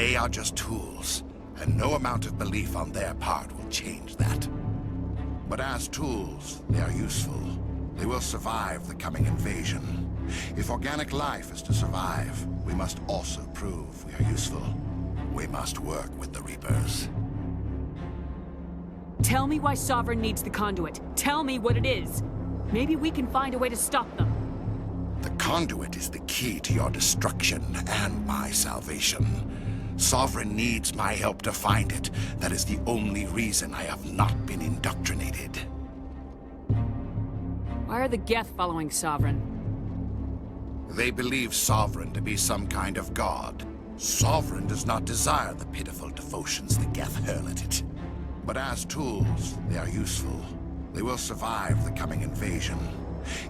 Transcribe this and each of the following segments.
They are just tools, and no amount of belief on their part will change that. But as tools, they are useful. They will survive the coming invasion. If organic life is to survive, we must also prove we are useful. We must work with the Reapers. Tell me why Sovereign needs the conduit. Tell me what it is. Maybe we can find a way to stop them. The conduit is the key to your destruction and my salvation. Sovereign needs my help to find it. That is the only reason I have not been indoctrinated. Why are the Geth following Sovereign? They believe Sovereign to be some kind of god. Sovereign does not desire the pitiful devotions the Geth hurl at it. But as tools, they are useful. They will survive the coming invasion.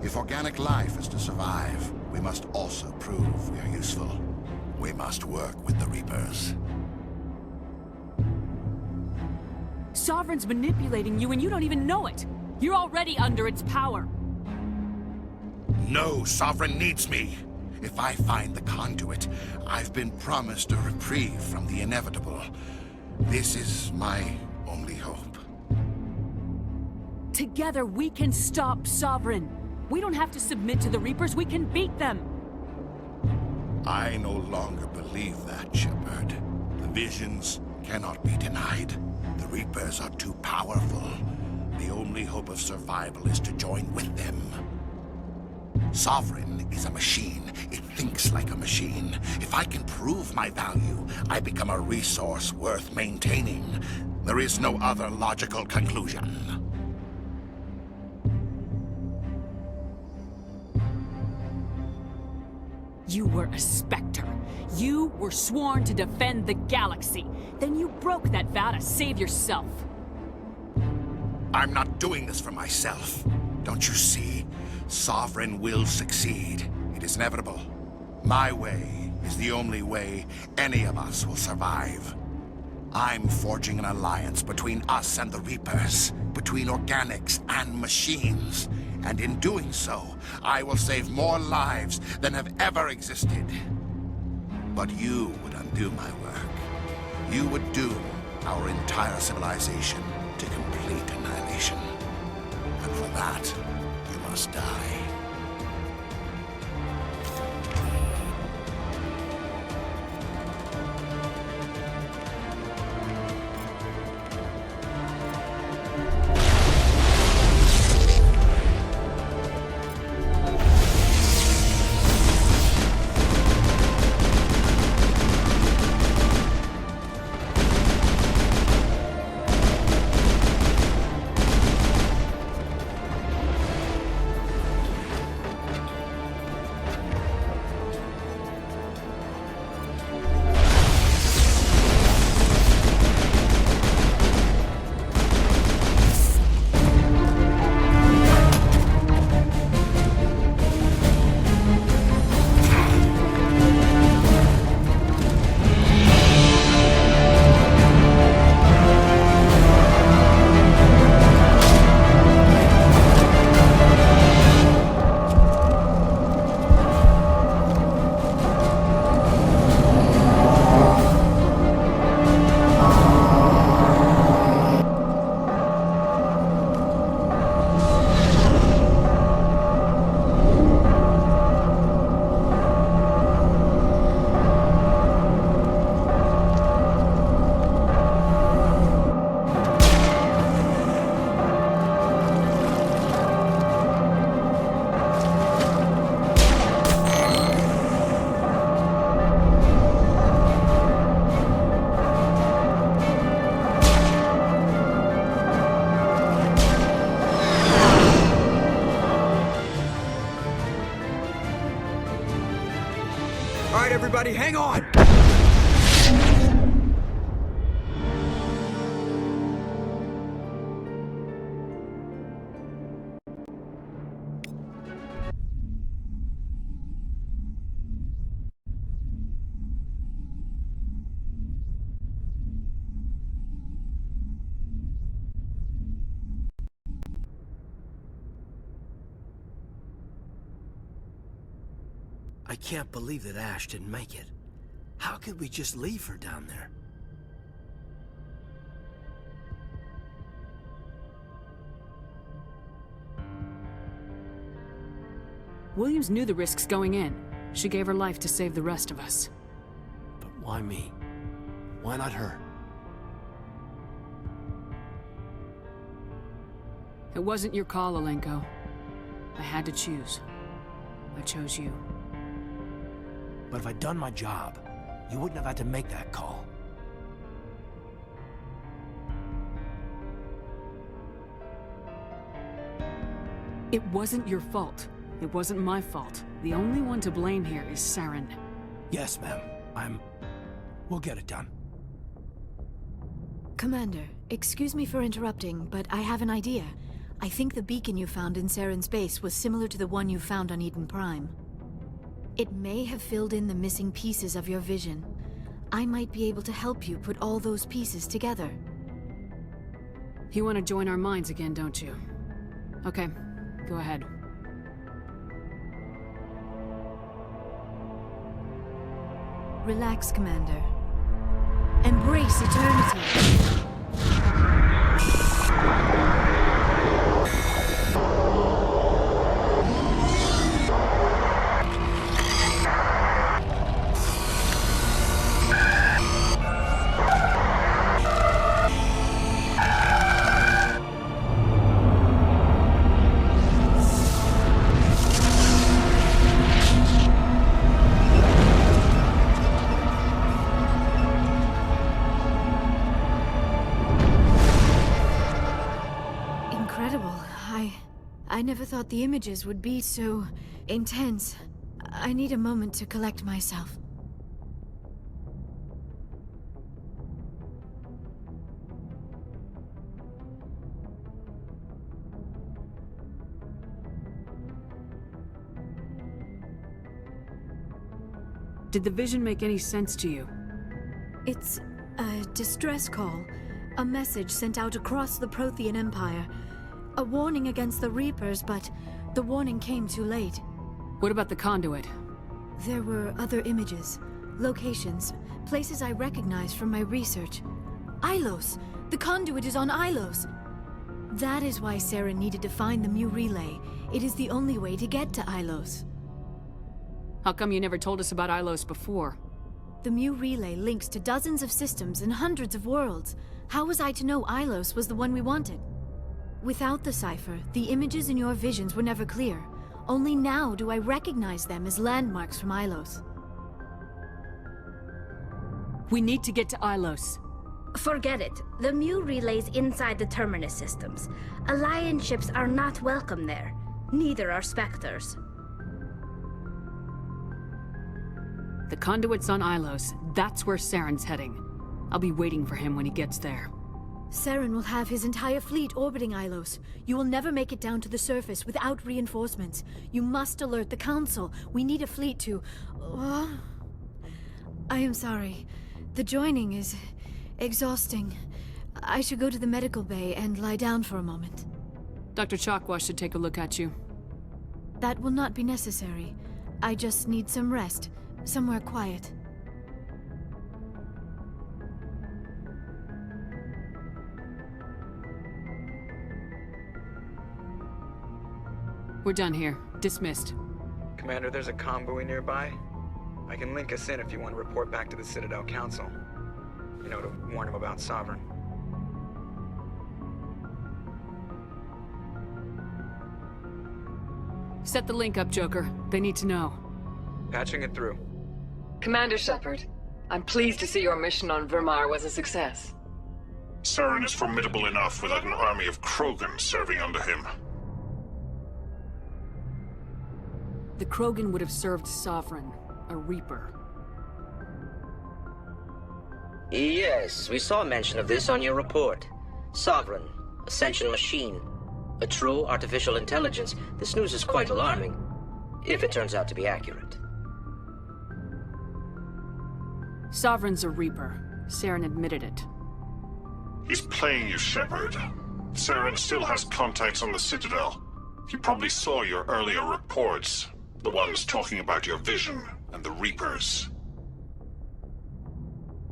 If organic life is to survive, we must also prove we are useful. We must work with the Reapers. Sovereign's manipulating you and you don't even know it. You're already under its power. No, Sovereign needs me. If I find the conduit, I've been promised a reprieve from the inevitable. This is my only hope. Together we can stop Sovereign. We don't have to submit to the Reapers, we can beat them. I no longer believe that, Shepard. The visions cannot be denied. The Reapers are too powerful. The only hope of survival is to join with them. Sovereign is a machine. It thinks like a machine. If I can prove my value, I become a resource worth maintaining. There is no other logical conclusion. You were a Spectre. You were sworn to defend the galaxy. Then you broke that vow to save yourself. I'm not doing this for myself. Don't you see? Sovereign will succeed. It is inevitable. My way is the only way any of us will survive. I'm forging an alliance between us and the Reapers, between organics and machines. And in doing so, I will save more lives than have ever existed. But you would undo my work. You would doom our entire civilization to complete annihilation. And for that, you must die. All right, everybody, hang on! I can't believe that Ash didn't make it. How could we just leave her down there? Williams knew the risks going in. She gave her life to save the rest of us. But why me? Why not her? It wasn't your call, Alenko. I had to choose. I chose you. But if I'd done my job, you wouldn't have had to make that call. It wasn't your fault. It wasn't my fault. The only one to blame here is Saren. Yes, ma'am. We'll get it done. Commander, excuse me for interrupting, but I have an idea. I think the beacon you found in Saren's base was similar to the one you found on Eden Prime. It may have filled in the missing pieces of your vision. I might be able to help you put all those pieces together. You want to join our minds again, don't you? Okay, go ahead. Relax, Commander. Embrace eternity. I never thought the images would be so intense. I need a moment to collect myself. Did the vision make any sense to you? It's a distress call. A message sent out across the Prothean Empire. A warning against the Reapers, but the warning came too late. What about the conduit? There were other images, locations, places I recognized from my research. Ilos! The conduit is on Ilos! That is why Saren needed to find the Mu Relay. It is the only way to get to Ilos. How come you never told us about Ilos before? The Mu Relay links to dozens of systems and hundreds of worlds. How was I to know Ilos was the one we wanted? Without the cipher, the images in your visions were never clear. Only now do I recognize them as landmarks from Ilos. We need to get to Ilos. Forget it. The Mu Relay's inside the Terminus systems. Alliance ships are not welcome there. Neither are Spectres. The conduit's on Ilos. That's where Saren's heading. I'll be waiting for him when he gets there. Saren will have his entire fleet orbiting Ilos. You will never make it down to the surface without reinforcements. You must alert the Council. We need a fleet to... I am sorry. The joining is exhausting. I should go to the medical bay and lie down for a moment. Dr. Chakwas should take a look at you. That will not be necessary. I just need some rest. Somewhere quiet. We're done here. Dismissed. Commander, there's a convoy nearby. I can link us in if you want to report back to the Citadel Council. You know, to warn them about Sovereign. Set the link up, Joker. They need to know. Patching it through. Commander Shepard, I'm pleased to see your mission on Virmire was a success. Saren is formidable enough without an army of Krogan serving under him. The Krogan would have served Sovereign, a Reaper. Yes, we saw mention of this on your report. Sovereign, Ascension machine. A true artificial intelligence. This news is quite alarming, if it turns out to be accurate. Sovereign's a Reaper. Saren admitted it. He's playing you, Shepard. Saren still has contacts on the Citadel. He probably saw your earlier reports. The ones talking about your vision and the Reapers.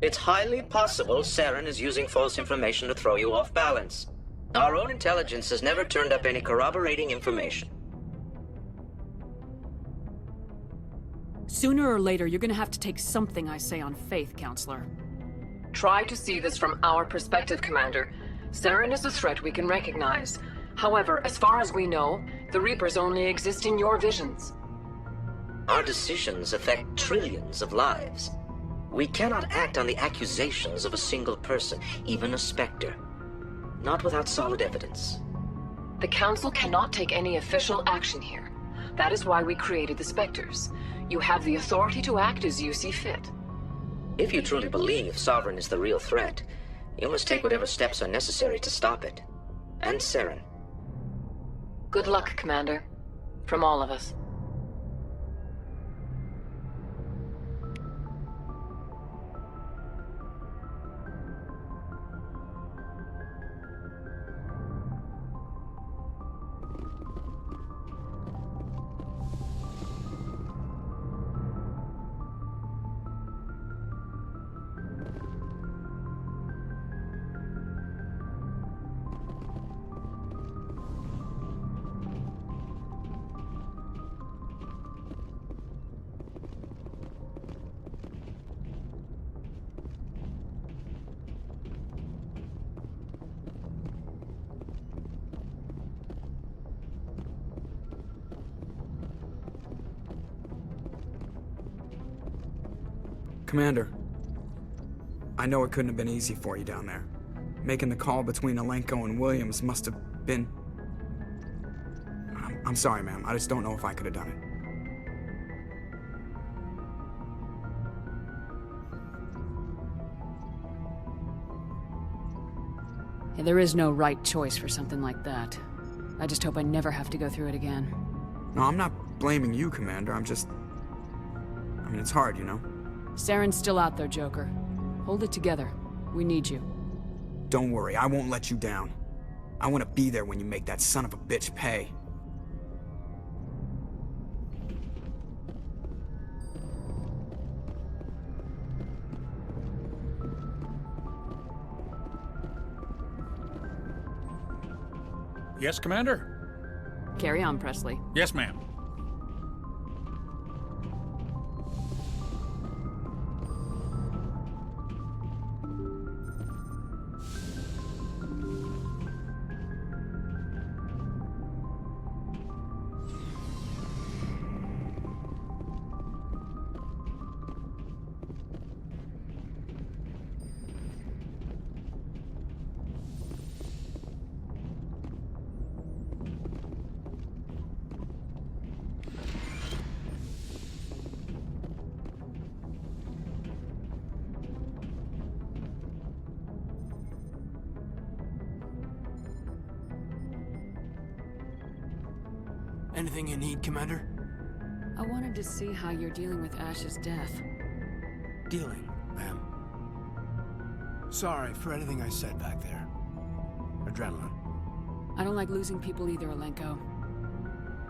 It's highly possible Saren is using false information to throw you off balance. Our own intelligence has never turned up any corroborating information. Sooner or later, you're gonna have to take something I say on faith, Counselor. Try to see this from our perspective, Commander. Saren is a threat we can recognize. However, as far as we know, the Reapers only exist in your visions. Our decisions affect trillions of lives. We cannot act on the accusations of a single person, even a Spectre. Not without solid evidence. The Council cannot take any official action here. That is why we created the Spectres. You have the authority to act as you see fit. If you truly believe Sovereign is the real threat, you must take whatever steps are necessary to stop it. And Saren. Good luck, Commander. From all of us. Commander, I know it couldn't have been easy for you down there. Making the call between Alenko and Williams must have been... I'm sorry, ma'am. I just don't know if I could have done it. Yeah, there is no right choice for something like that. I just hope I never have to go through it again. No, I'm not blaming you, Commander. I mean, it's hard, you know? Saren's still out there, Joker. Hold it together. We need you. Don't worry, I won't let you down. I want to be there when you make that son of a bitch pay. Yes, Commander? Carry on, Presley. Yes, ma'am. Anything you need, Commander? I wanted to see how you're dealing with Ash's death. Dealing, ma'am. Sorry for anything I said back there. Adrenaline. I don't like losing people either, Alenko.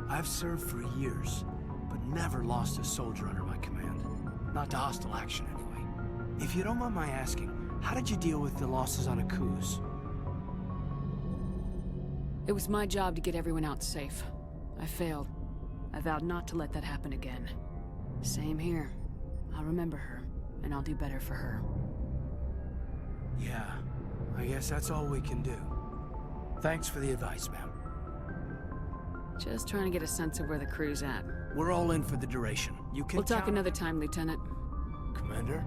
I've served for years, but never lost a soldier under my command. Not to hostile action, anyway. If you don't mind my asking, how did you deal with the losses on Akuz? It was my job to get everyone out safe. I failed. I vowed not to let that happen again. Same here. I'll remember her, and I'll do better for her. Yeah, I guess that's all we can do. Thanks for the advice, ma'am. Just trying to get a sense of where the crew's at. We're all in for the duration. You can We'll talk count- another time, Lieutenant. Commander?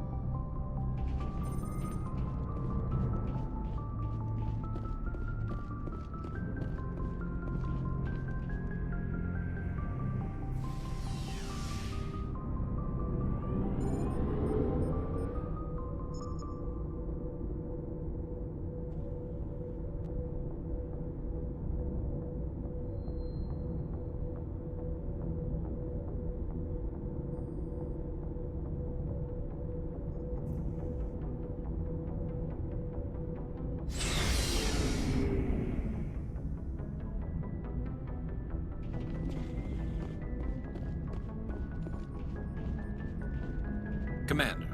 Commander,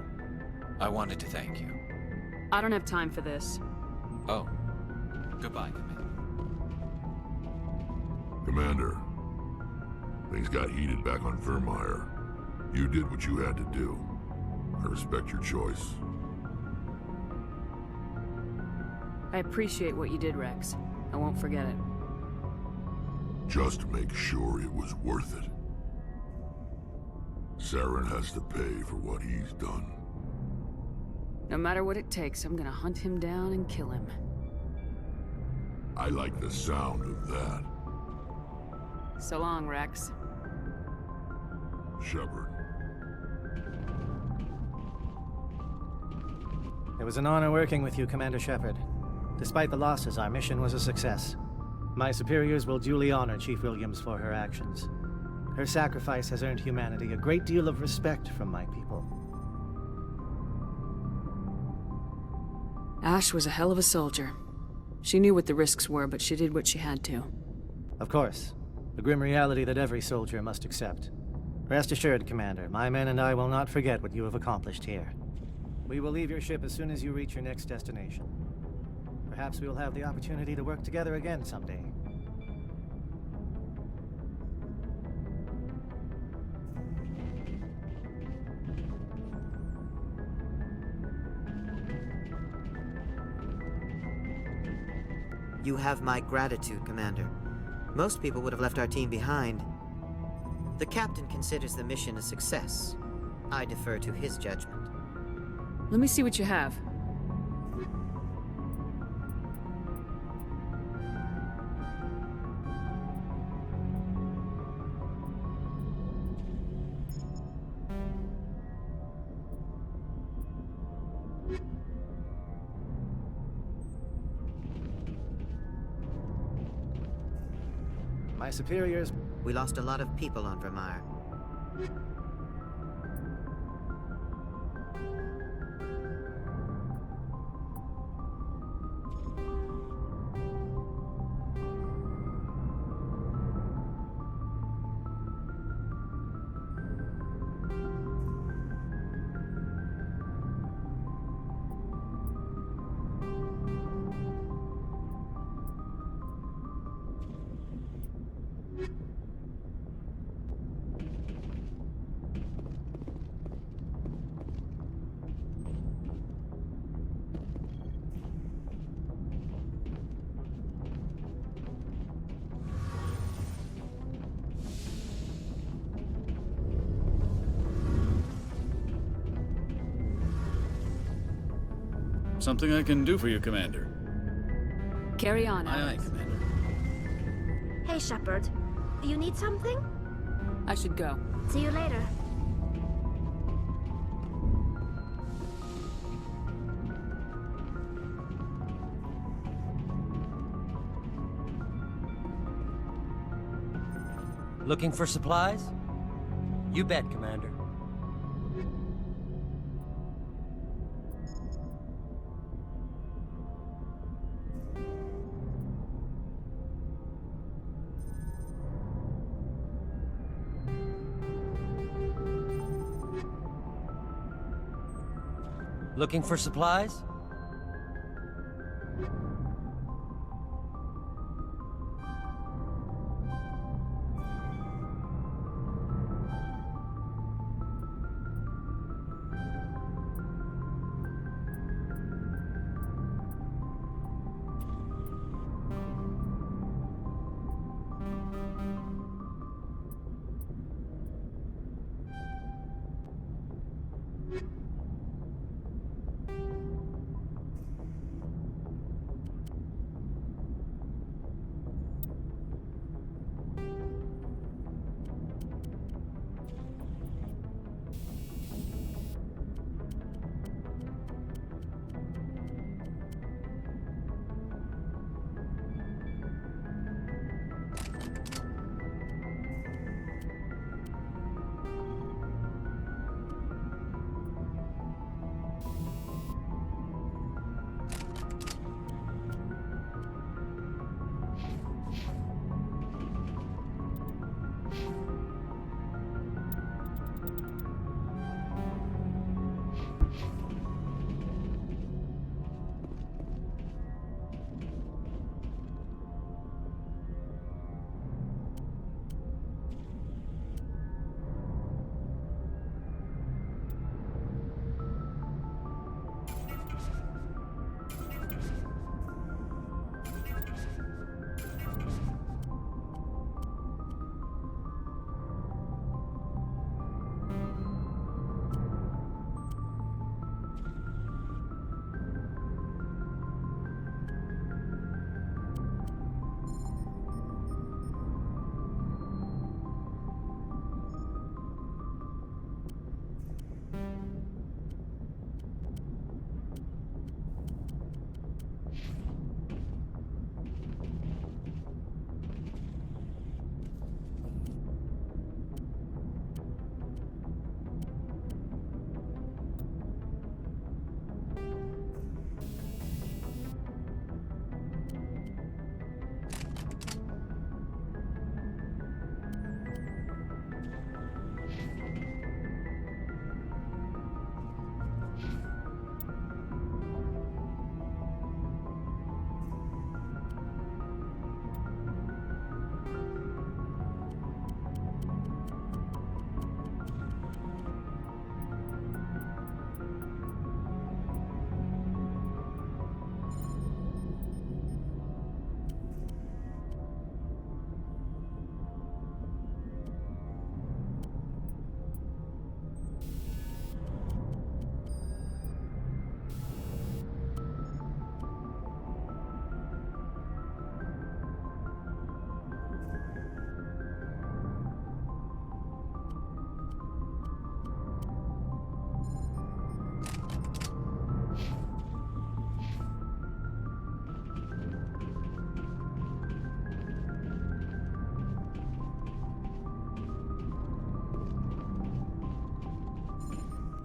I wanted to thank you. I don't have time for this. Oh. Goodbye, Commander. Commander, things got heated back on Vermeer. You did what you had to do. I respect your choice. I appreciate what you did, Rex. I won't forget it. Just make sure it was worth it. Saren has to pay for what he's done. No matter what it takes, I'm gonna hunt him down and kill him. I like the sound of that. So long, Rex. Shepard. It was an honor working with you, Commander Shepard. Despite the losses, our mission was a success. My superiors will duly honor Chief Williams for her actions. Her sacrifice has earned humanity a great deal of respect from my people. Ash was a hell of a soldier. She knew what the risks were, but she did what she had to. Of course. The grim reality that every soldier must accept. Rest assured, Commander, my men and I will not forget what you have accomplished here. We will leave your ship as soon as you reach your next destination. Perhaps we will have the opportunity to work together again someday. You have my gratitude, Commander. Most people would have left our team behind. The captain considers the mission a success. I defer to his judgment. Let me see what you have. My superiors... We lost a lot of people on Vermeer. Something I can do for you, Commander. Carry on, Aye, Alex. Commander. Hey, Shepard. You need something? I should go. See you later. Looking for supplies? You bet, Commander. Looking for supplies?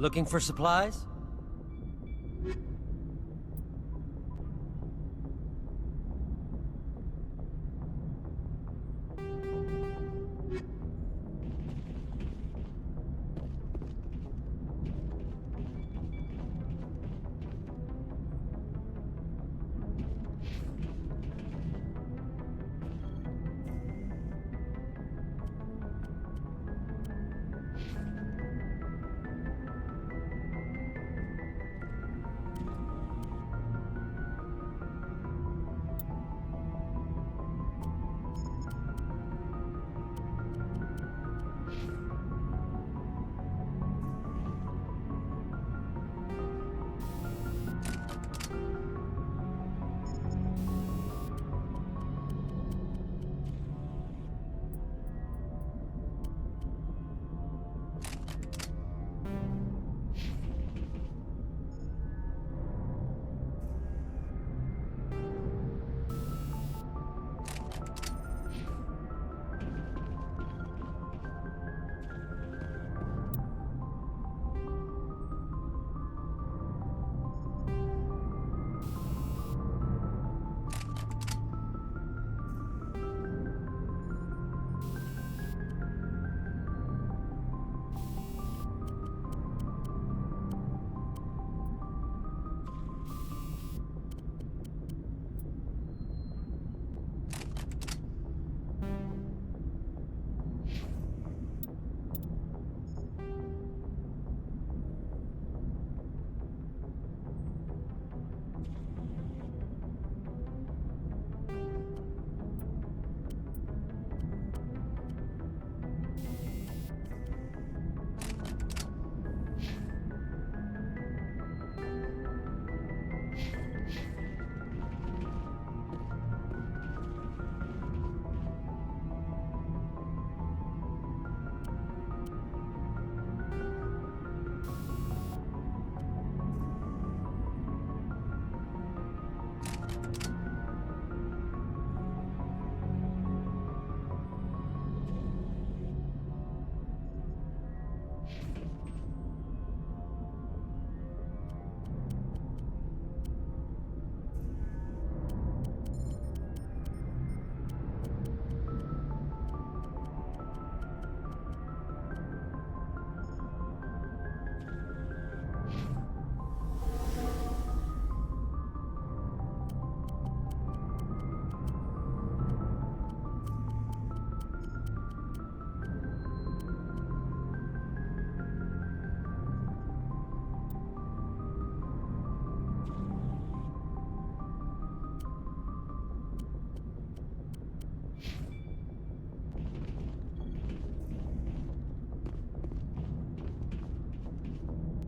Looking for supplies?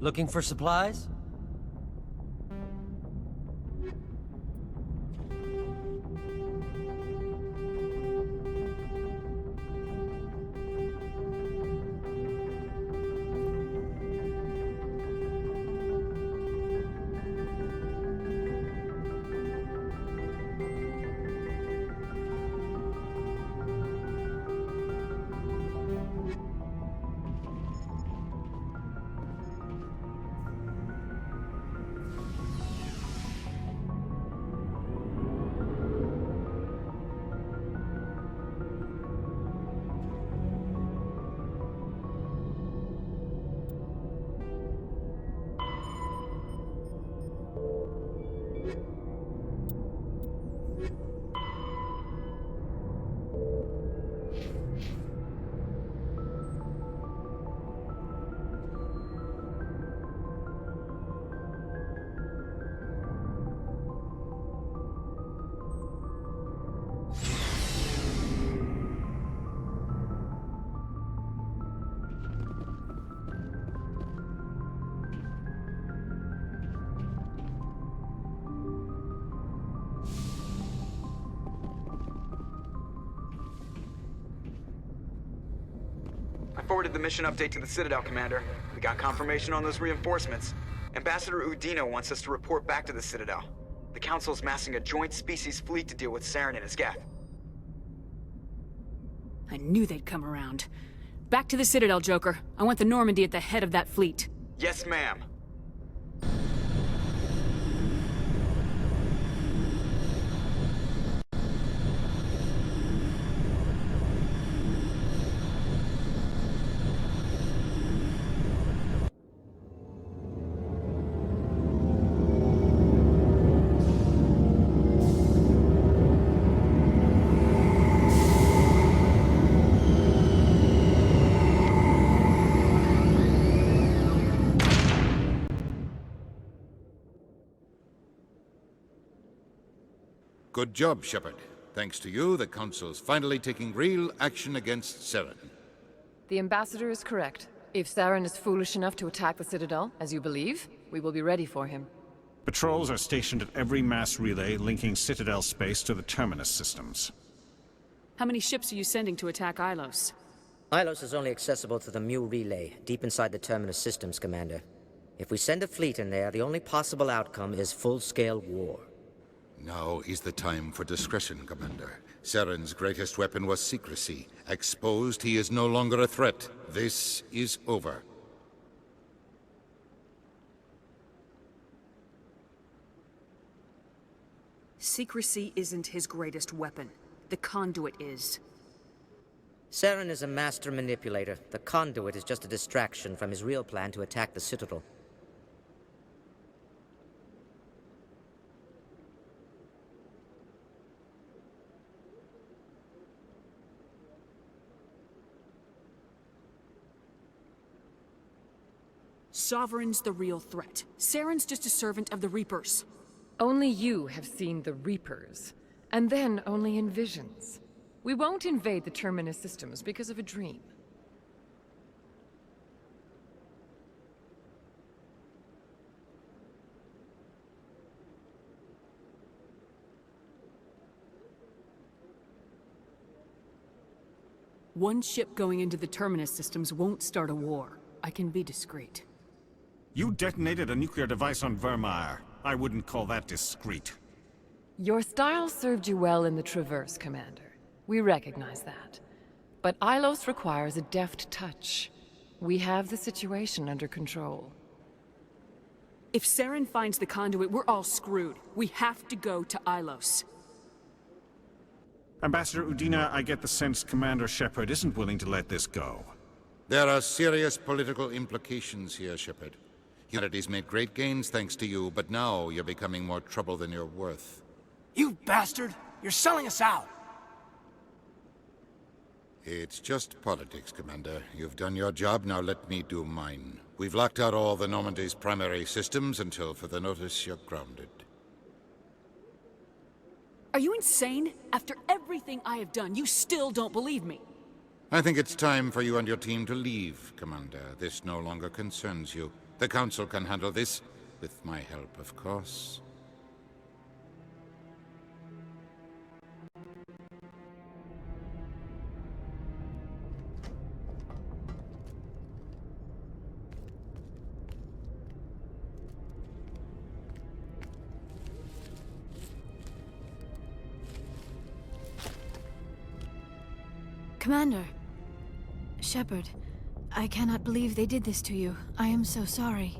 Looking for supplies? I forwarded the mission update to the Citadel, Commander. We got confirmation on those reinforcements. Ambassador Udino wants us to report back to the Citadel. The Council's massing a joint species fleet to deal with Saren and his geth. I knew they'd come around. Back to the Citadel, Joker. I want the Normandy at the head of that fleet. Yes, ma'am. Good job, Shepard. Thanks to you, the Council's finally taking real action against Saren. The Ambassador is correct. If Saren is foolish enough to attack the Citadel, as you believe, we will be ready for him. Patrols are stationed at every mass relay linking Citadel space to the Terminus systems. How many ships are you sending to attack Ilos? Ilos is only accessible to the Mu relay, deep inside the Terminus systems, Commander. If we send a fleet in there, the only possible outcome is full-scale war. Now is the time for discretion, Commander. Saren's greatest weapon was secrecy. Exposed, he is no longer a threat. This is over. Secrecy isn't his greatest weapon. The conduit is. Saren is a master manipulator. The conduit is just a distraction from his real plan to attack the Citadel. Sovereign's the real threat. Saren's just a servant of the Reapers. Only you have seen the Reapers, and then only in visions. We won't invade the Terminus systems because of a dream. One ship going into the Terminus systems won't start a war. I can be discreet. You detonated a nuclear device on Vermeer. I wouldn't call that discreet. Your style served you well in the Traverse, Commander. We recognize that. But Ilos requires a deft touch. We have the situation under control. If Saren finds the conduit, we're all screwed. We have to go to Ilos. Ambassador Udina, I get the sense Commander Shepard isn't willing to let this go. There are serious political implications here, Shepard. Humanity's made great gains thanks to you, but now you're becoming more trouble than you're worth. You bastard! You're selling us out! It's just politics, Commander. You've done your job, now let me do mine. We've locked out all the Normandy's primary systems until further notice you're grounded. Are you insane? After everything I have done, you still don't believe me. I think it's time for you and your team to leave, Commander. This no longer concerns you. The Council can handle this, with my help, of course. Commander. Shepard. I cannot believe they did this to you. I am so sorry.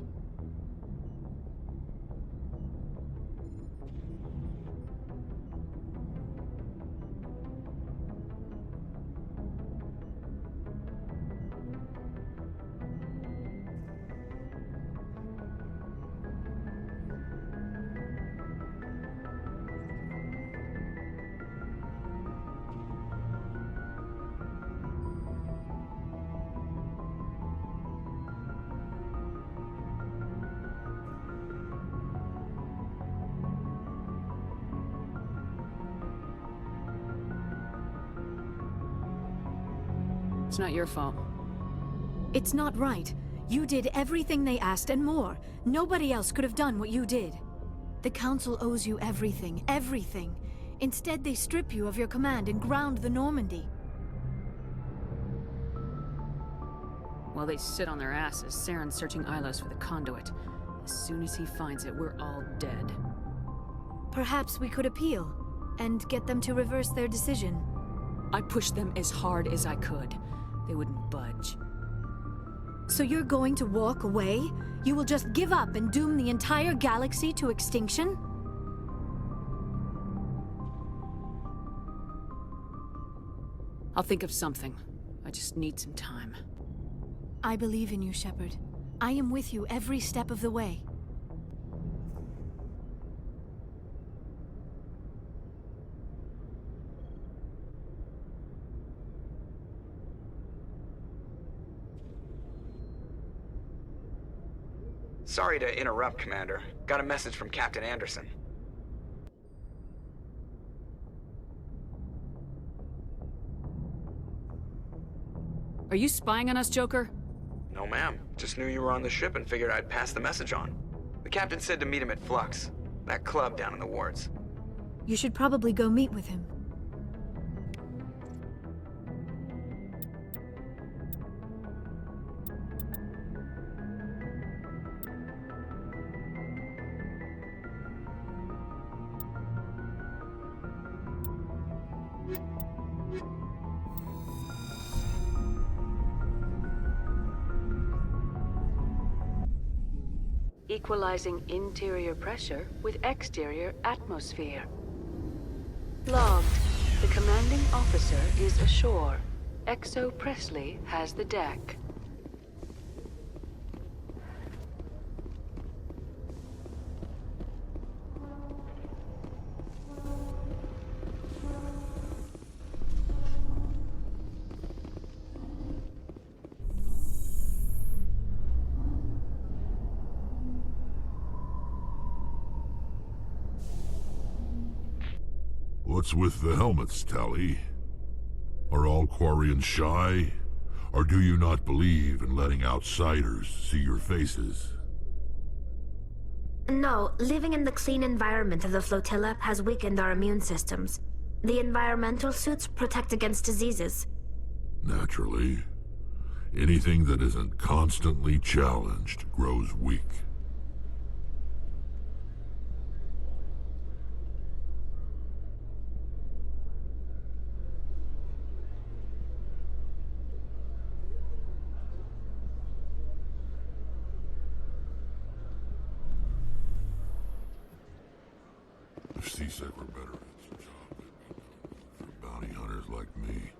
It's not your fault. It's not right. You did everything they asked and more. Nobody else could have done what you did. The Council owes you everything, everything. Instead, they strip you of your command and ground the Normandy. While they sit on their asses, Saren's searching Ilos for the conduit. As soon as he finds it, we're all dead. Perhaps we could appeal, and get them to reverse their decision. I pushed them as hard as I could. They wouldn't budge. So you're going to walk away? You will just give up and doom the entire galaxy to extinction? I'll think of something. I just need some time. I believe in you, Shepard. I am with you every step of the way. Sorry to interrupt, Commander. Got a message from Captain Anderson. Are you spying on us, Joker? No, ma'am. Just knew you were on the ship and figured I'd pass the message on. The captain said to meet him at Flux, that club down in the wards. You should probably go meet with him. Equalizing interior pressure with exterior atmosphere. Logged. The commanding officer is ashore. Exo Presley has the deck. What's with the helmets, Tali? Are all Quarians shy? Or do you not believe in letting outsiders see your faces? No, living in the clean environment of the flotilla has weakened our immune systems. The environmental suits protect against diseases. Naturally. Anything that isn't constantly challenged grows weak. If C-Sec were better at its job, they'd be known for bounty hunters like me.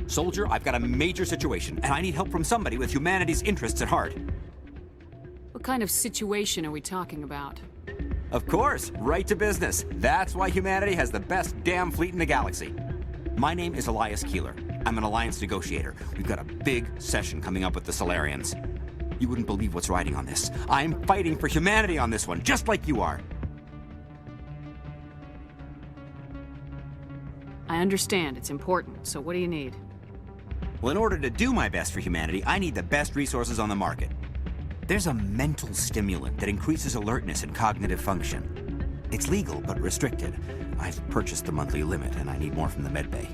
Soldier, I've got a major situation, and I need help from somebody with humanity's interests at heart. What kind of situation are we talking about? Of course, right to business. That's why humanity has the best damn fleet in the galaxy. My name is Elias Keeler. I'm an Alliance negotiator. We've got a big session coming up with the Solarians. You wouldn't believe what's riding on this. I'm fighting for humanity on this one, just like you are. I understand. It's important. So what do you need? Well, in order to do my best for humanity, I need the best resources on the market. There's a mental stimulant that increases alertness and cognitive function. It's legal, but restricted. I've purchased the monthly limit, and I need more from the medbay.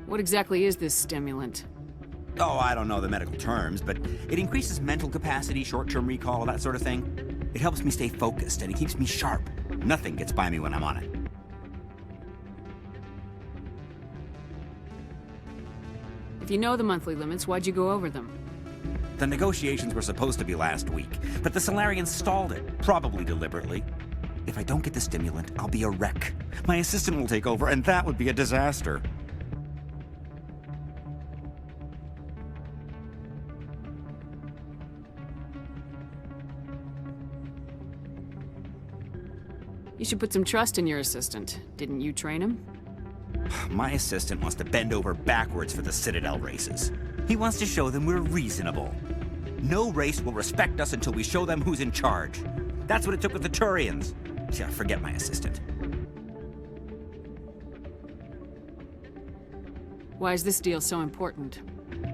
What exactly is this stimulant? Oh, I don't know the medical terms, but it increases mental capacity, short-term recall, that sort of thing. It helps me stay focused, and it keeps me sharp. Nothing gets by me when I'm on it. If you know the monthly limits, why'd you go over them? The negotiations were supposed to be last week, but the Solarians stalled it, probably deliberately. If I don't get the stimulant, I'll be a wreck. My assistant will take over, and that would be a disaster. You should put some trust in your assistant. Didn't you train him? My assistant wants to bend over backwards for the Citadel races. He wants to show them we're reasonable. No race will respect us until we show them who's in charge. That's what it took with the Turians. Yeah, forget my assistant. Why is this deal so important?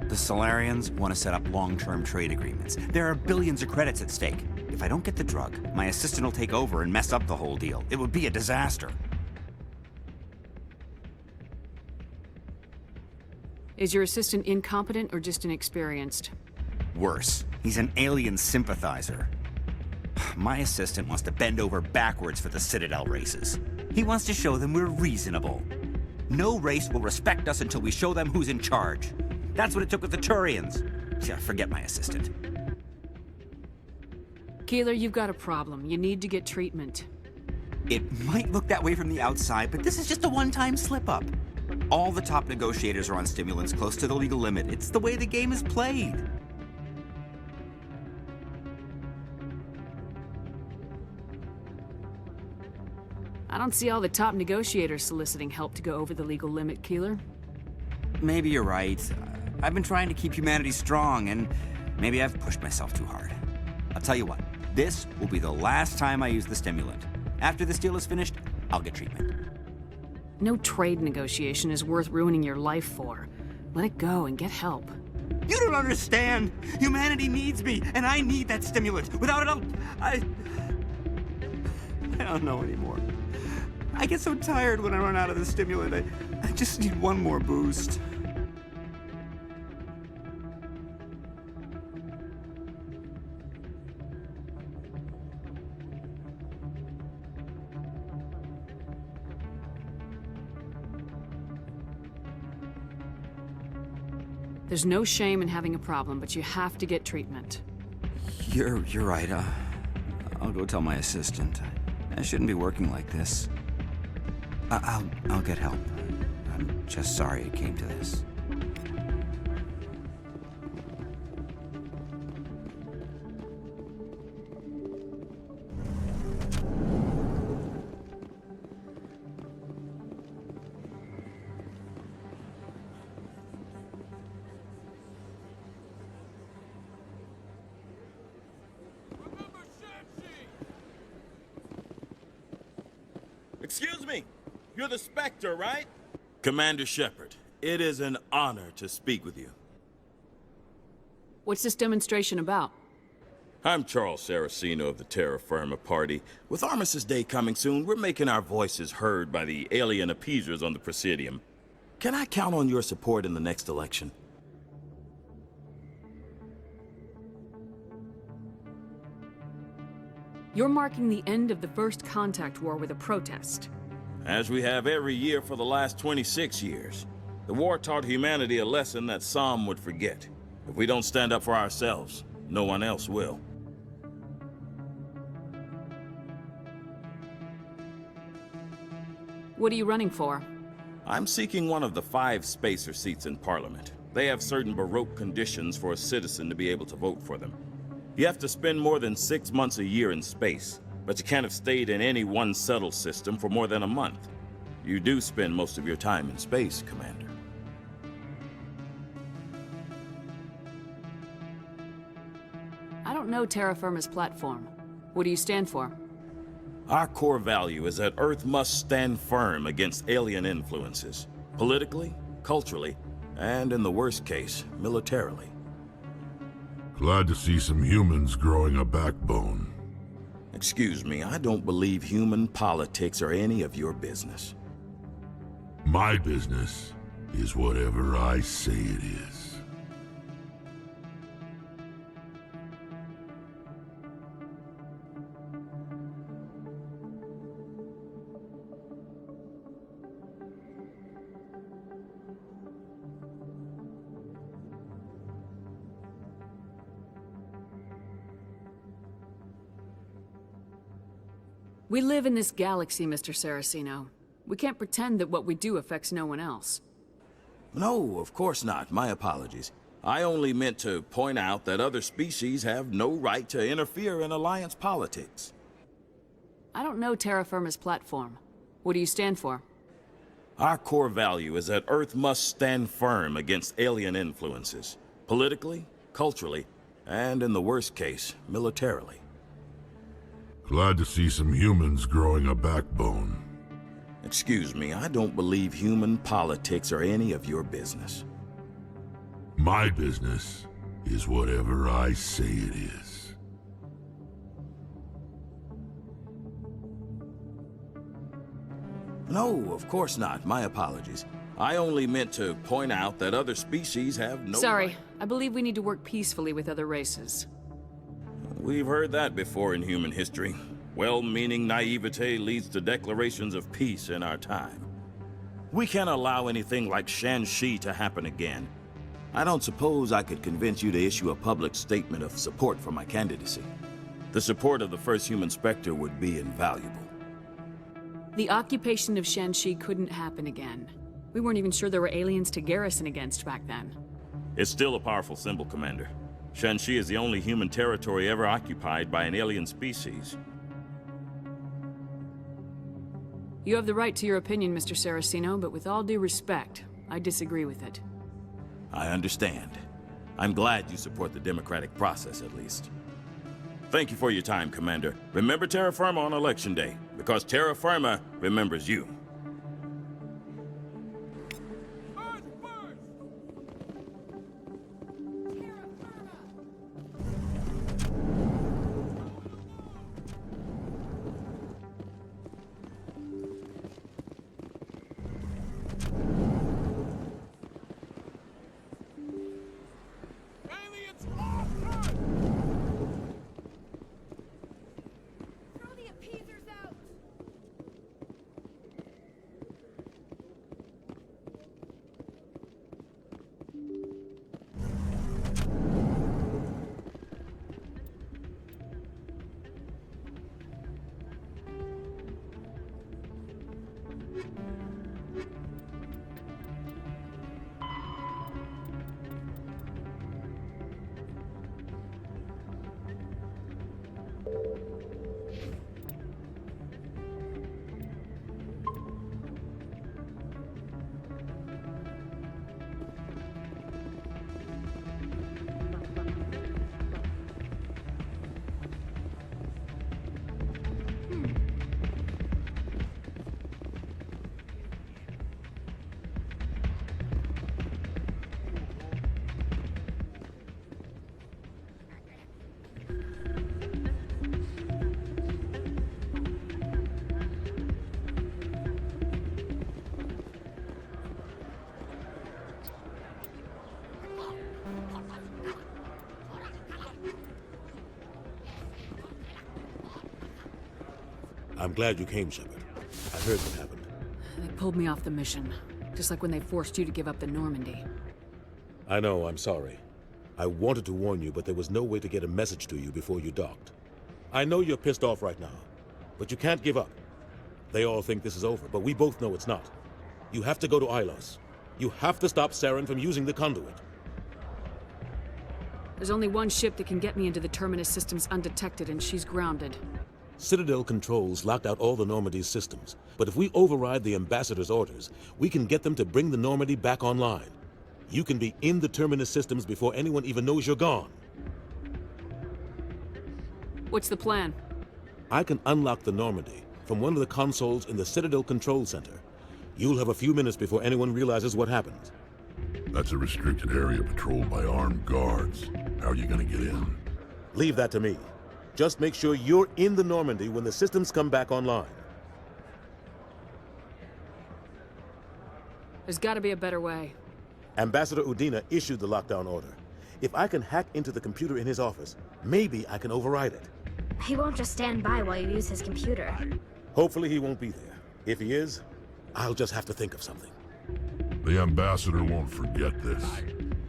The Solarians want to set up long-term trade agreements. There are billions of credits at stake. If I don't get the drug, my assistant will take over and mess up the whole deal. It would be a disaster. Is your assistant incompetent or just inexperienced? Worse, he's an alien sympathizer. My assistant wants to bend over backwards for the Citadel races. He wants to show them we're reasonable. No race will respect us until we show them who's in charge. That's what it took with the Turians. Yeah, forget my assistant. Keeler, you've got a problem. You need to get treatment. It might look that way from the outside, but this is just a one-time slip-up. All the top negotiators are on stimulants close to the legal limit. It's the way the game is played. I don't see all the top negotiators soliciting help to go over the legal limit, Keeler. Maybe you're right. I've been trying to keep humanity strong, and maybe I've pushed myself too hard. I'll tell you what, this will be the last time I use the stimulant. After this deal is finished, I'll get treatment. No trade negotiation is worth ruining your life for. Let it go and get help. You don't understand! Humanity needs me, and I need that stimulant. Without it, I don't know anymore. I get so tired when I run out of the stimulant. I just need one more boost. There's no shame in having a problem, but you have to get treatment. You're right. I'll go tell my assistant. I shouldn't be working like this. I'll get help. I'm just sorry it came to this. Excuse me, you're the Spectre, right? Commander Shepard, it is an honor to speak with you. What's this demonstration about? I'm Charles Saraceno of the Terra Firma Party. With Armistice Day coming soon, we're making our voices heard by the alien appeasers on the Presidium. Can I count on your support in the next election? You're marking the end of the First Contact War with a protest. As we have every year for the last 26 years. The war taught humanity a lesson that some would forget. If we don't stand up for ourselves, no one else will. What are you running for? I'm seeking one of the 5 spacer seats in Parliament. They have certain Baroque conditions for a citizen to be able to vote for them. You have to spend more than 6 months a year in space, but you can't have stayed in any one settled system for more than a month. You do spend most of your time in space, Commander. know terra firma's platform. What do you stand for? Our core value is that Earth must stand firm against alien influences. Politically, culturally, and in the worst case, militarily. Glad to see some humans growing a backbone. Excuse me, I don't believe human politics are any of your business. My business is whatever I say it is. We live in this galaxy, Mr. Saraceno. We can't pretend that what we do affects no one else. No, of course not. My apologies. I only meant to point out that other species have no right to interfere in Alliance politics. I don't know terra firma's platform. What do you stand for? Our core value is that Earth must stand firm against alien influences. Politically, culturally, and in the worst case, militarily. Glad to see some humans growing a backbone. Excuse me, I don't believe human politics are any of your business. My business is whatever I say it is. No, of course not. My apologies. I only meant to point out that other species have no Sorry, right. I believe we need to work peacefully with other races. We've heard that before in human history. Well-meaning naivete leads to declarations of peace in our time. We can't allow anything like Shan-Shi to happen again. I don't suppose I could convince you to issue a public statement of support for my candidacy. The support of the first human Spectre would be invaluable. The occupation of Shan-Shi couldn't happen again. We weren't even sure there were aliens to garrison against back then. It's still a powerful symbol, Commander. Shan-Shi is the only human territory ever occupied by an alien species. You have the right to your opinion, Mr. Saraceno, but with all due respect, I disagree with it. I understand. I'm glad you support the democratic process, at least. Thank you for your time, Commander. Remember Terra Firma on Election Day, because Terra Firma remembers you. I'm glad you came, Shepard. I heard what happened. They pulled me off the mission, just like when they forced you to give up the Normandy. I know, I'm sorry. I wanted to warn you, but there was no way to get a message to you before you docked. I know you're pissed off right now, but you can't give up. They all think this is over, but we both know it's not. You have to go to Ilos. You have to stop Saren from using the conduit. There's only one ship that can get me into the Terminus systems undetected, and she's grounded. Citadel controls locked out all the Normandy's systems, but if we override the Ambassador's orders, we can get them to bring the Normandy back online. You can be in the Terminus systems before anyone even knows you're gone. What's the plan? I can unlock the Normandy from one of the consoles in the Citadel Control Center. You'll have a few minutes before anyone realizes what happened. That's a restricted area patrolled by armed guards. How are you gonna get in? Leave that to me. Just make sure you're in the Normandy when the systems come back online. There's gotta be a better way. Ambassador Udina issued the lockdown order. If I can hack into the computer in his office, maybe I can override it. He won't just stand by while you use his computer. Hopefully he won't be there. If he is, I'll just have to think of something. The ambassador won't forget this.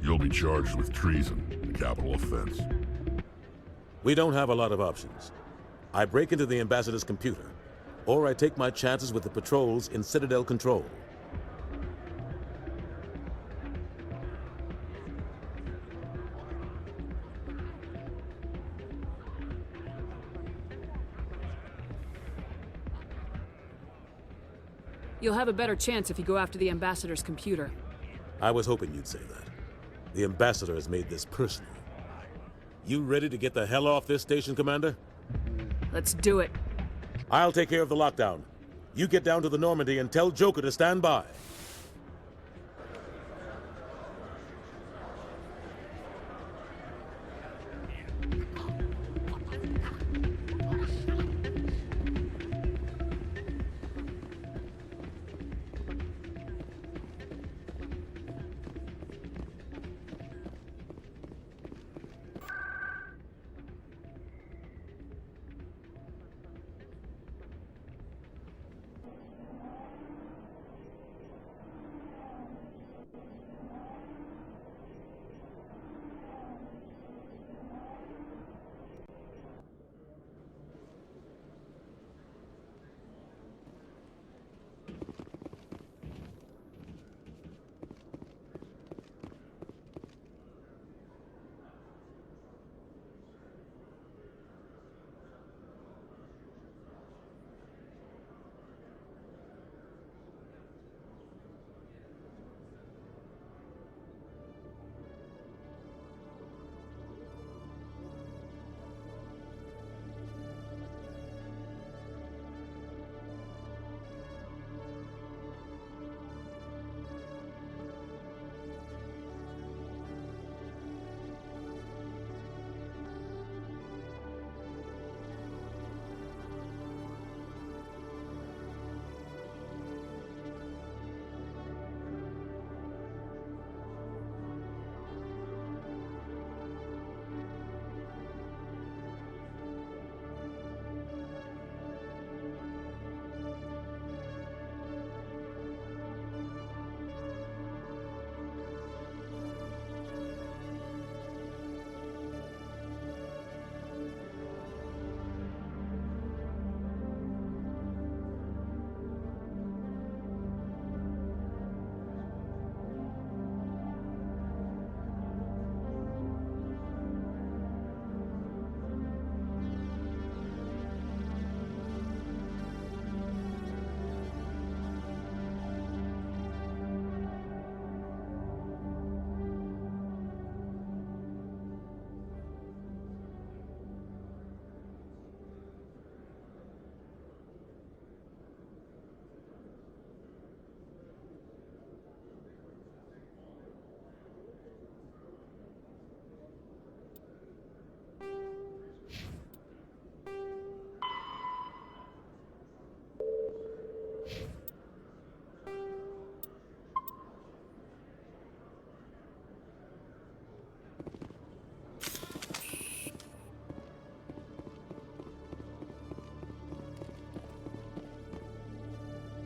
You'll be charged with treason, a capital offense. We don't have a lot of options. I break into the ambassador's computer, or I take my chances with the patrols in Citadel Control. You'll have a better chance if you go after the Ambassador's computer. I was hoping you'd say that. The ambassador has made this personal. You ready to get the hell off this station, Commander? Let's do it. I'll take care of the lockdown. You get down to the Normandy and tell Joker to stand by.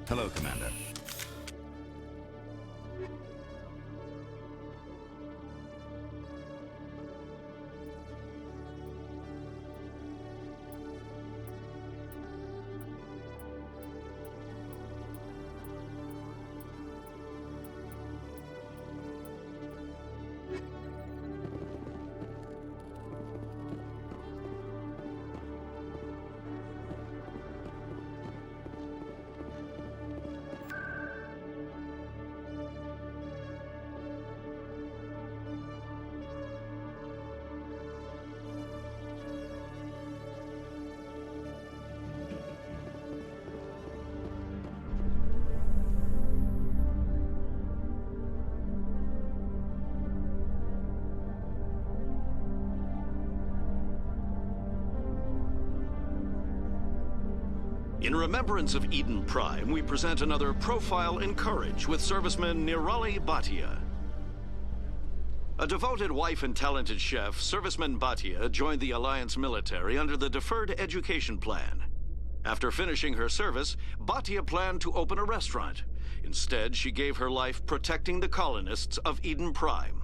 Hello, Commander. In remembrance of Eden Prime, we present another Profile in Courage with serviceman Nirali Bhatia. A devoted wife and talented chef, Serviceman Bhatia joined the Alliance military under the Deferred Education Plan. After finishing her service, Bhatia planned to open a restaurant. Instead, she gave her life protecting the colonists of Eden Prime.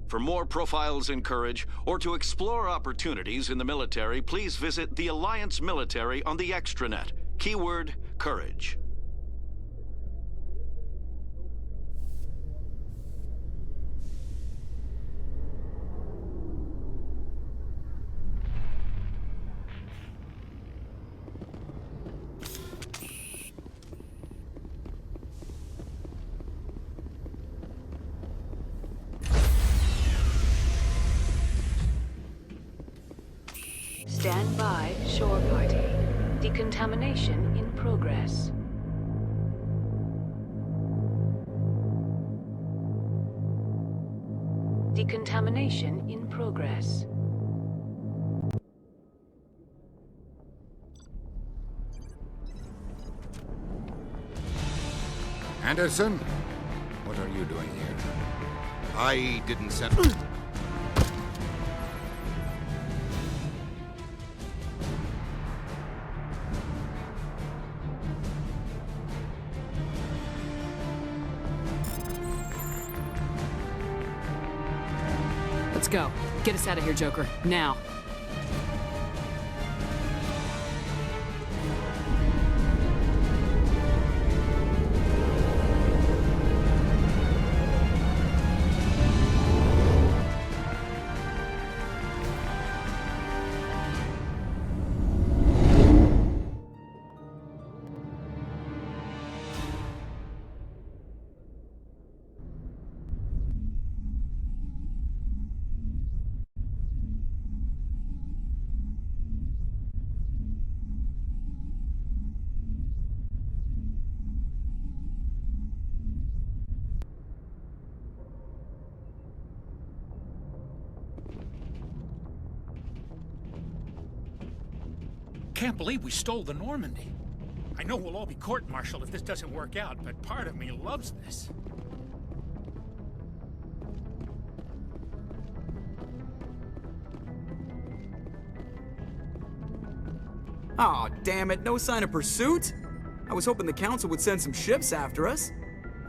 For more Profiles in Courage, or to explore opportunities in the military, please visit the Alliance Military on the extranet. Keyword, Courage. Stand by, shore party. Decontamination in progress. Decontamination in progress. Anderson? What are you doing here? I didn't send... Let's go. Get us out of here, Joker. Now. Can't believe we stole the Normandy. I know we'll all be court-martialed if this doesn't work out, but part of me loves this. Aw, damn it, no sign of pursuit? I was hoping the Council would send some ships after us.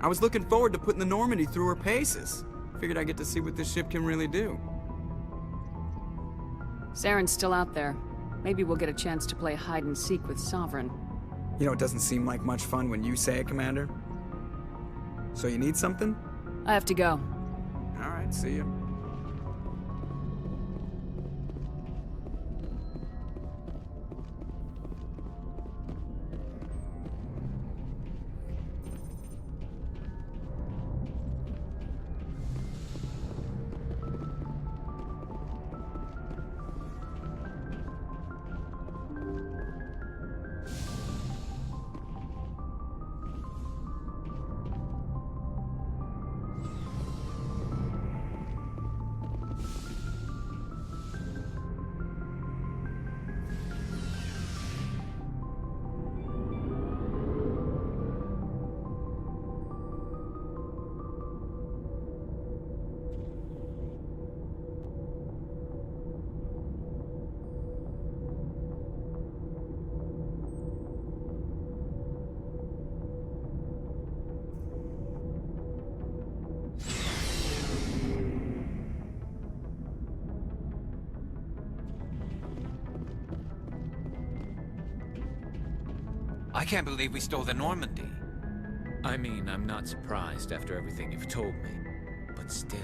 I was looking forward to putting the Normandy through her paces. Figured I'd get to see what this ship can really do. Saren's still out there. Maybe we'll get a chance to play hide-and-seek with Sovereign. You know, it doesn't seem like much fun when you say it, Commander. So you need something? I have to go. All right, see ya. I can't believe we stole the Normandy. I mean, I'm not surprised after everything you've told me, but still.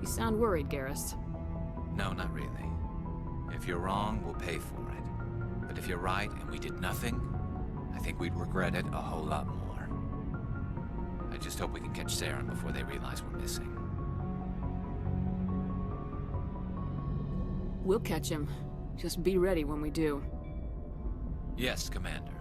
You sound worried, Garrus. No, not really. If you're wrong, we'll pay for it. But if you're right and we did nothing, I think we'd regret it a whole lot more. I just hope we can catch Saren before they realize we're missing. We'll catch him. Just be ready when we do. Yes, Commander.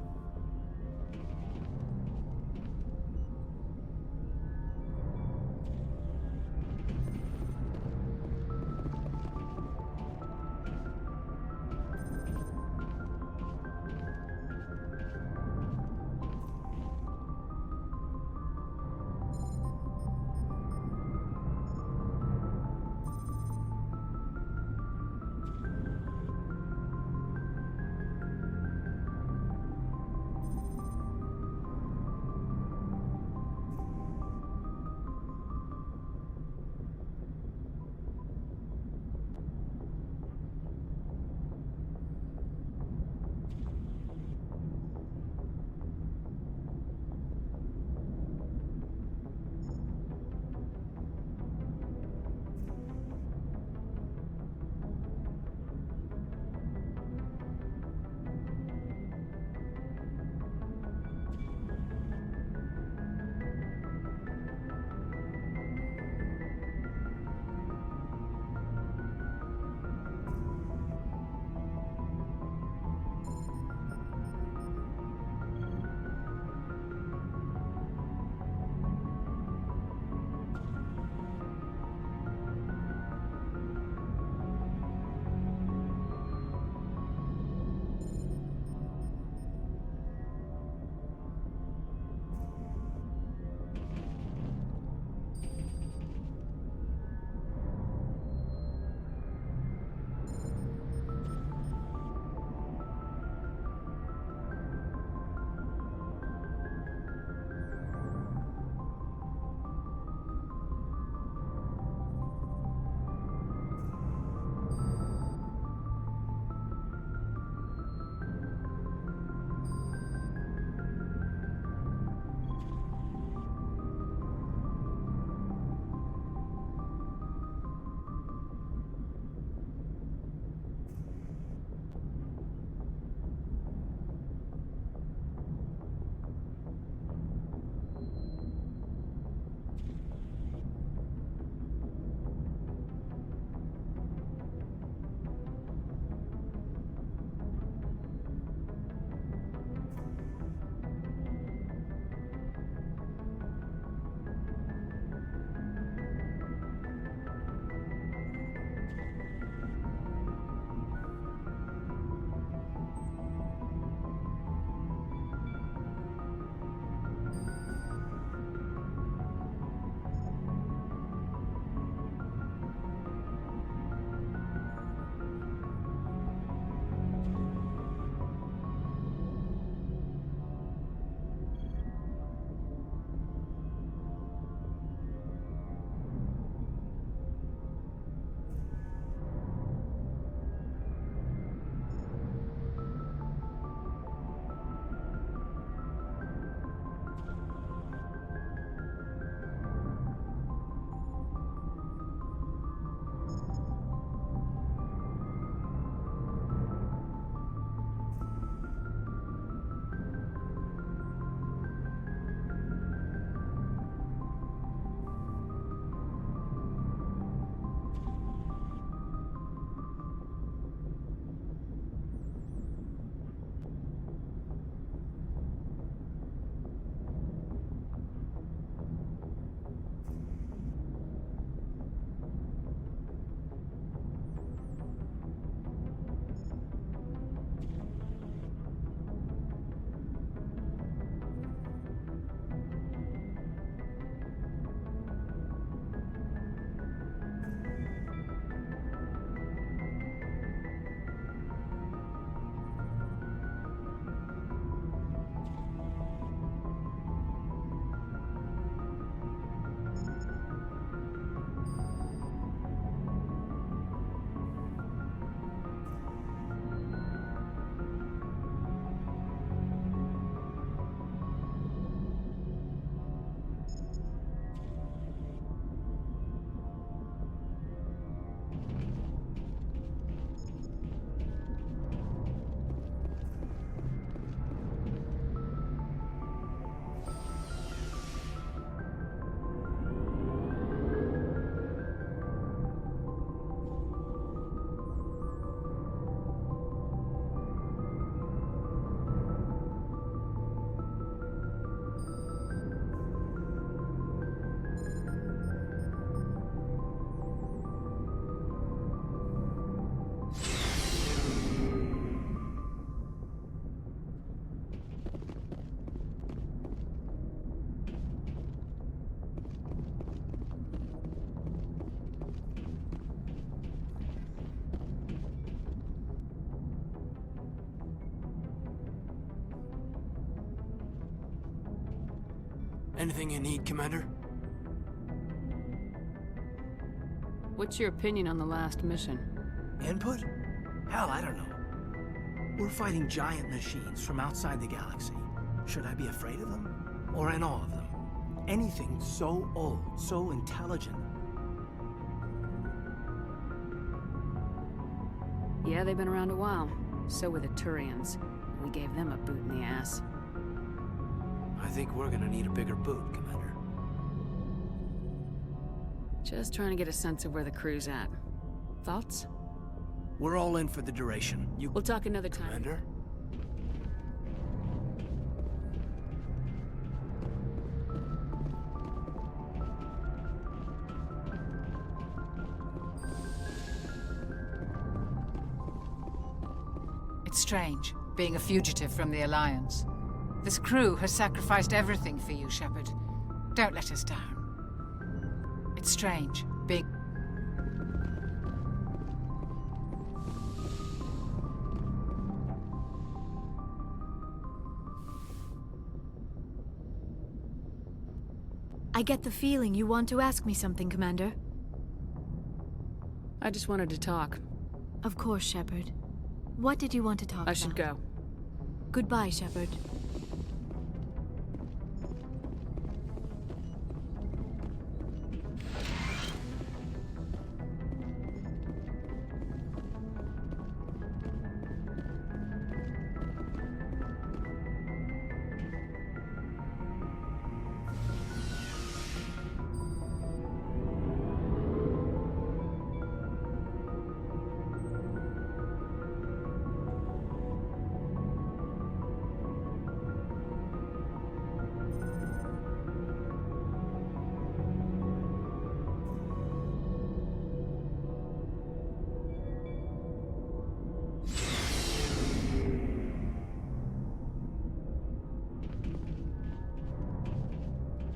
Anything you need, Commander? What's your opinion on the last mission? Input? Hell, I don't know. We're fighting giant machines from outside the galaxy. Should I be afraid of them? Or in awe of them? Anything so old, so intelligent. Yeah, they've been around a while. So were the Turians. We gave them a boot in the ass. I think we're gonna need a bigger boot, Commander. Just trying to get a sense of where the crew's at. Thoughts? We're all in for the duration. We'll talk another time. Commander? It's strange, being a fugitive from the Alliance. This crew has sacrificed everything for you, Shepard. Don't let us down. It's strange, being... I get the feeling you want to ask me something, Commander. I just wanted to talk. Of course, Shepard. What did you want to talk about? I should go. Goodbye, Shepard.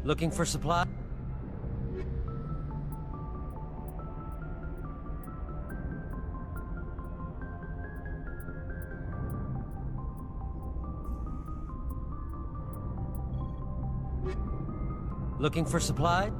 Looking for supply? Looking for supply?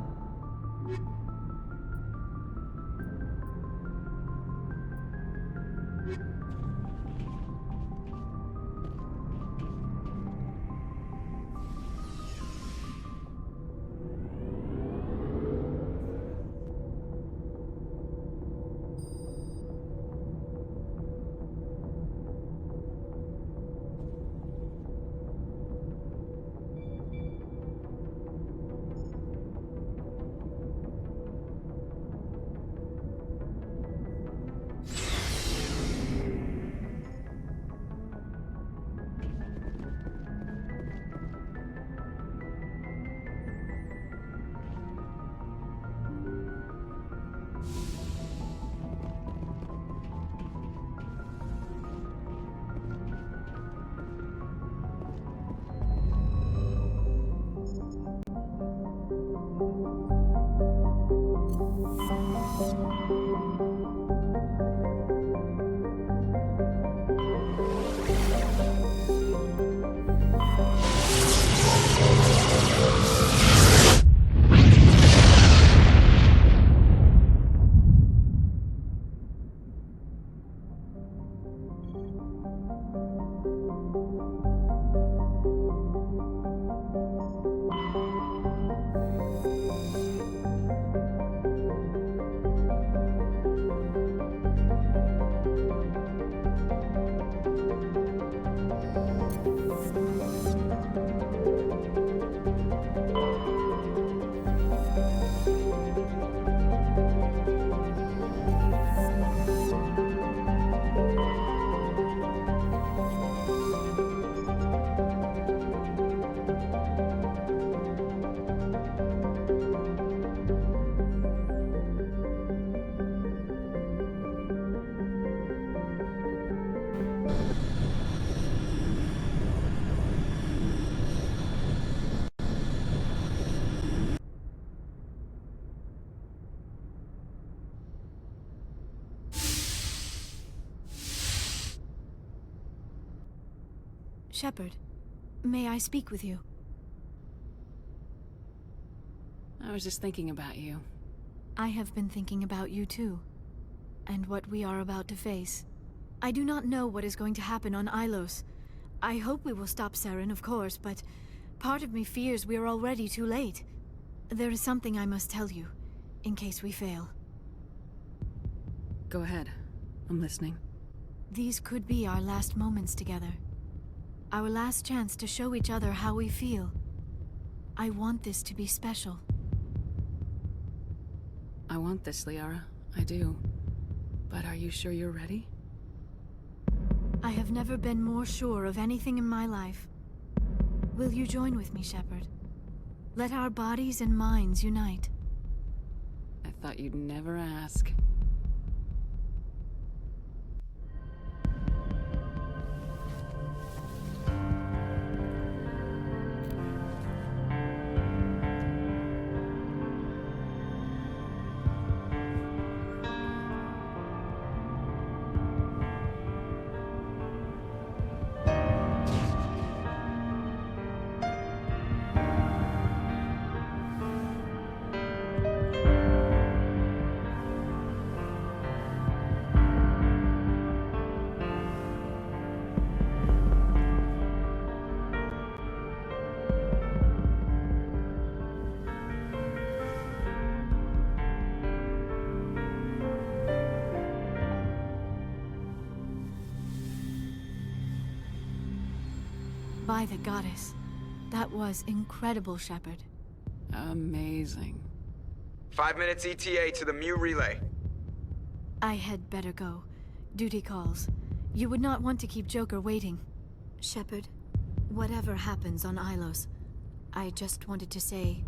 Shepard, may I speak with you? I was just thinking about you. I have been thinking about you too, and what we are about to face. I do not know what is going to happen on Ilos. I hope we will stop Saren, of course, but part of me fears we are already too late. There is something I must tell you, in case we fail. Go ahead. I'm listening. These could be our last moments together. Our last chance to show each other how we feel. I want this to be special. I want this, Liara. I do. But are you sure you're ready? I have never been more sure of anything in my life. Will you join with me, Shepard? Let our bodies and minds unite. I thought you'd never ask. By the goddess. That was incredible, Shepard. Amazing. 5 minutes ETA to the Mu relay. I had better go. Duty calls. You would not want to keep Joker waiting. Shepard, whatever happens on Ilos, I just wanted to say...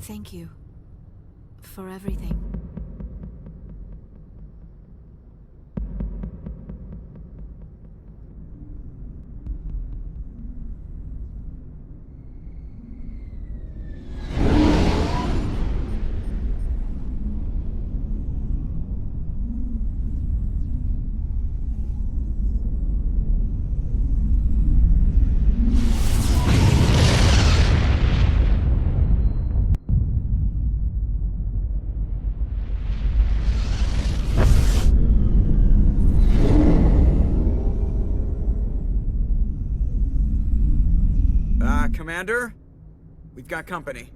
thank you. For everything. Commander? We've got company.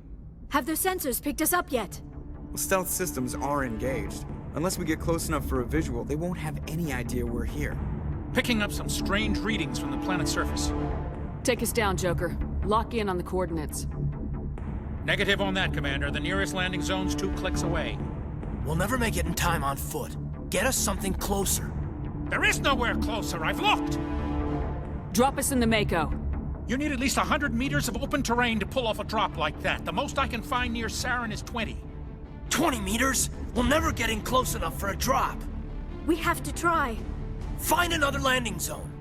Have their sensors picked us up yet? Well, stealth systems are engaged. Unless we get close enough for a visual, they won't have any idea we're here. Picking up some strange readings from the planet's surface. Take us down, Joker. Lock in on the coordinates. Negative on that, Commander. The nearest landing zone's 2 clicks away. We'll never make it in time on foot. Get us something closer. There is nowhere closer. I've looked. Drop us in the Mako. You need at least 100 meters of open terrain to pull off a drop like that. The most I can find near Saren is 20. 20 meters? We'll never get in close enough for a drop. We have to try. Find another landing zone.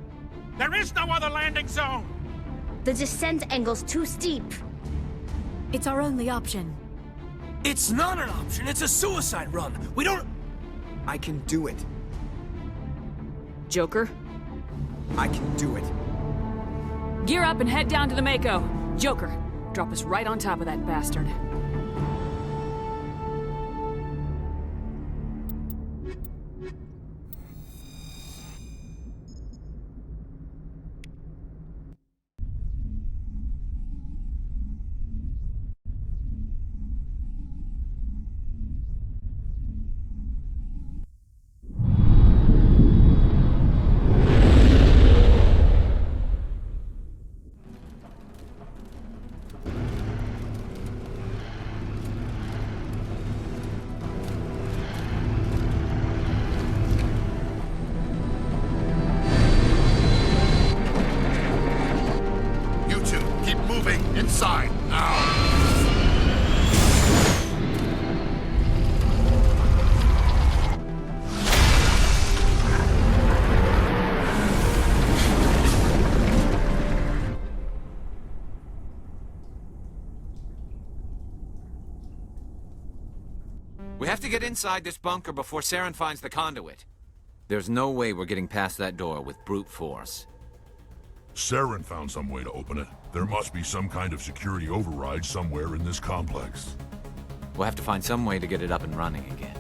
There is no other landing zone! The descent angle's too steep. It's our only option. It's not an option, it's a suicide run. We don't... I can do it. Joker? I can do it. Gear up and head down to the Mako. Joker, drop us right on top of that bastard. Inside, now! We have to get inside this bunker before Saren finds the conduit. There's no way we're getting past that door with brute force. Saren found some way to open it. There must be some kind of security override somewhere in this complex. We'll have to find some way to get it up and running again.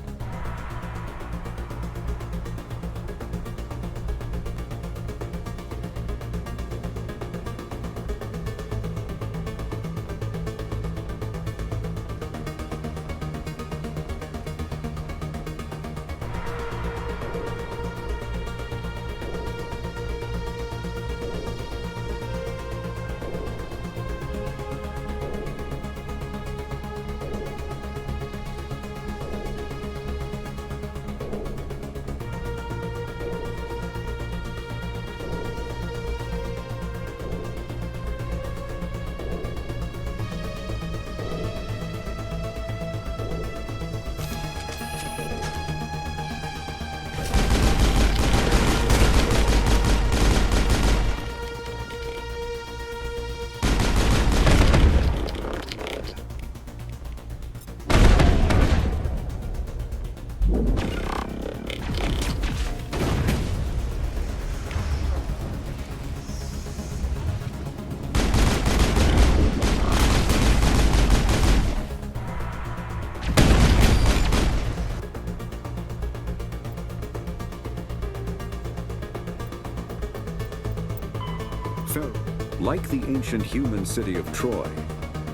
Like the ancient human city of Troy,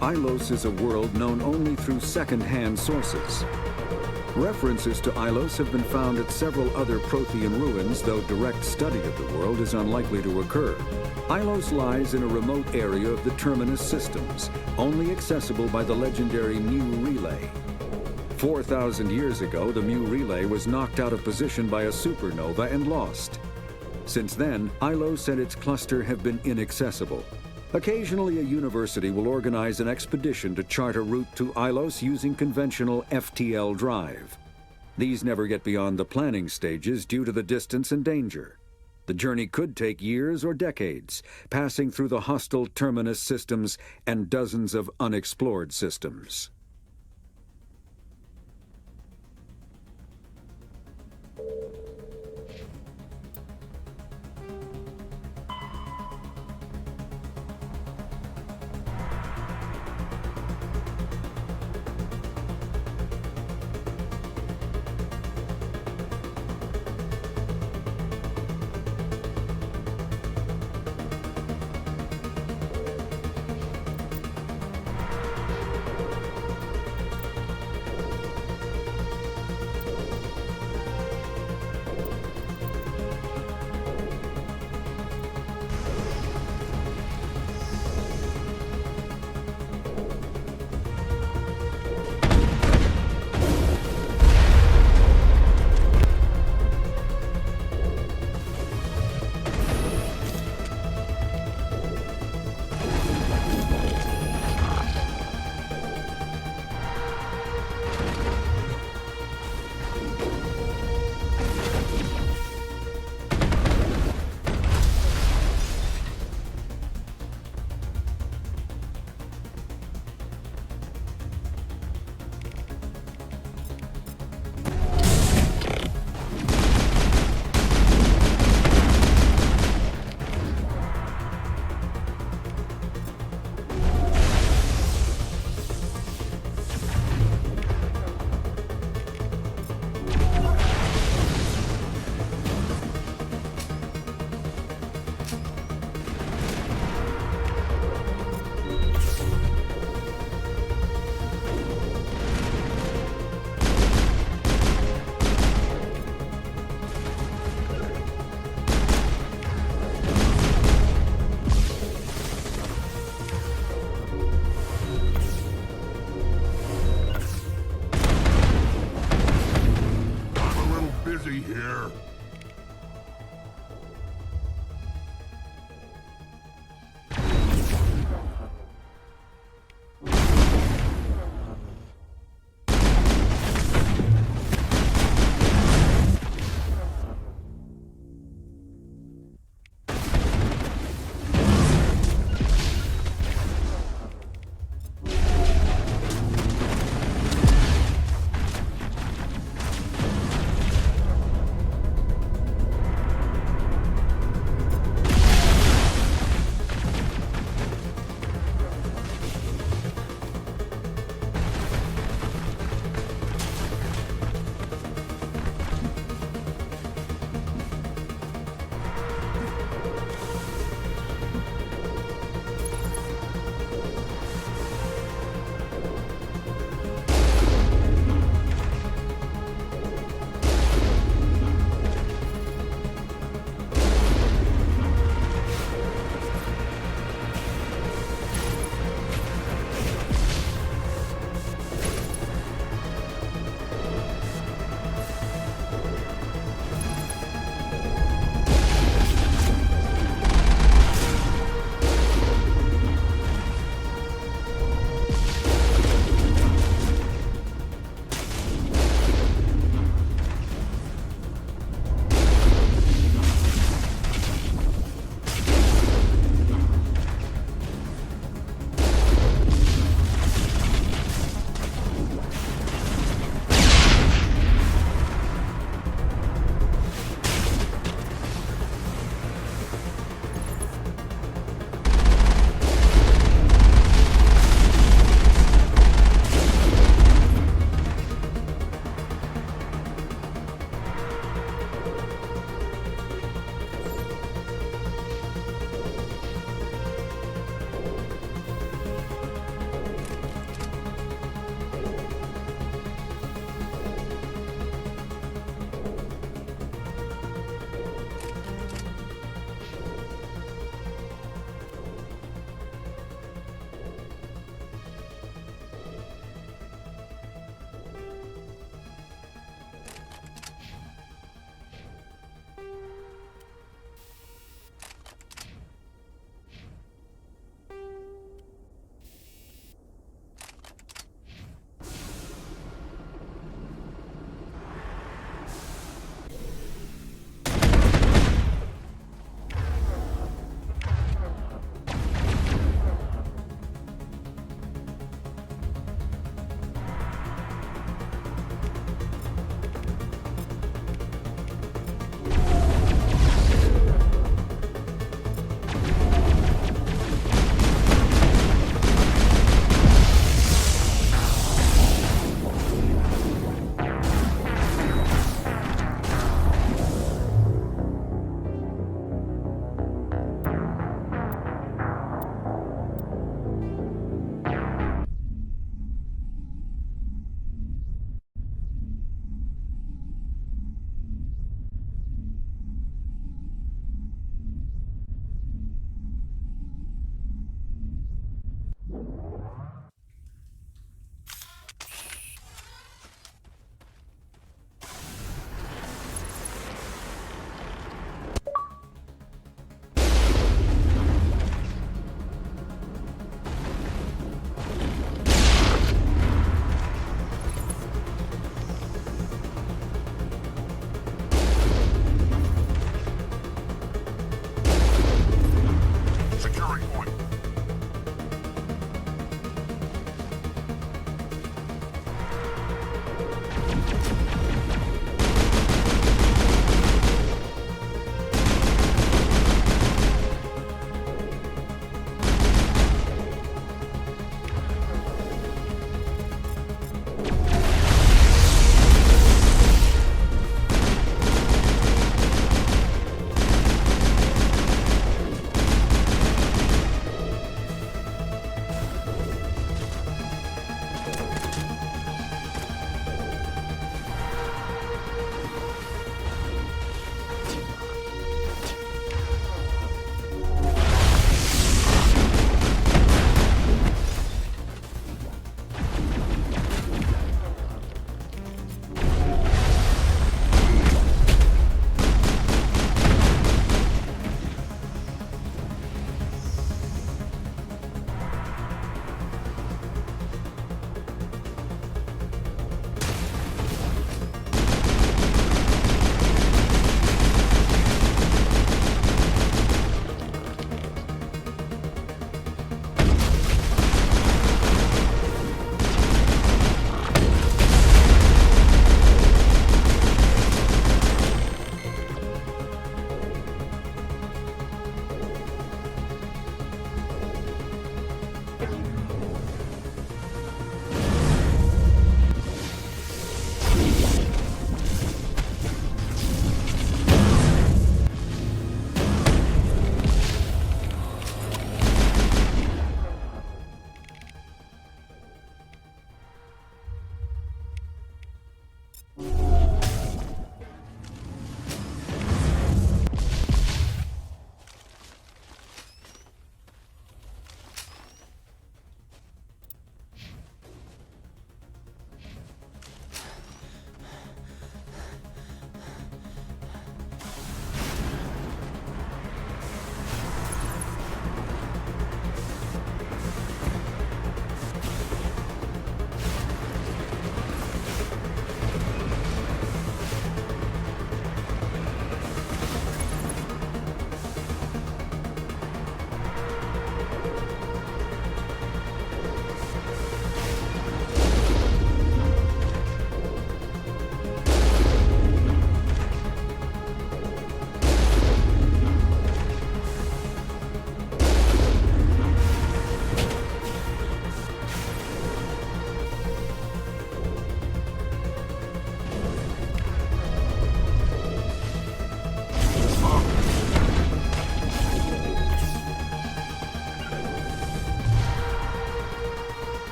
Ilos is a world known only through second-hand sources. References to Ilos have been found at several other Prothean ruins, though direct study of the world is unlikely to occur. Ilos lies in a remote area of the Terminus systems, only accessible by the legendary Mu Relay. 4,000 years ago, the Mu Relay was knocked out of position by a supernova and lost. Since then, Ilos and its cluster have been inaccessible. Occasionally, a university will organize an expedition to chart a route to Ilos using conventional FTL drive. These never get beyond the planning stages due to the distance and danger. The journey could take years or decades, passing through the hostile Terminus systems and dozens of unexplored systems.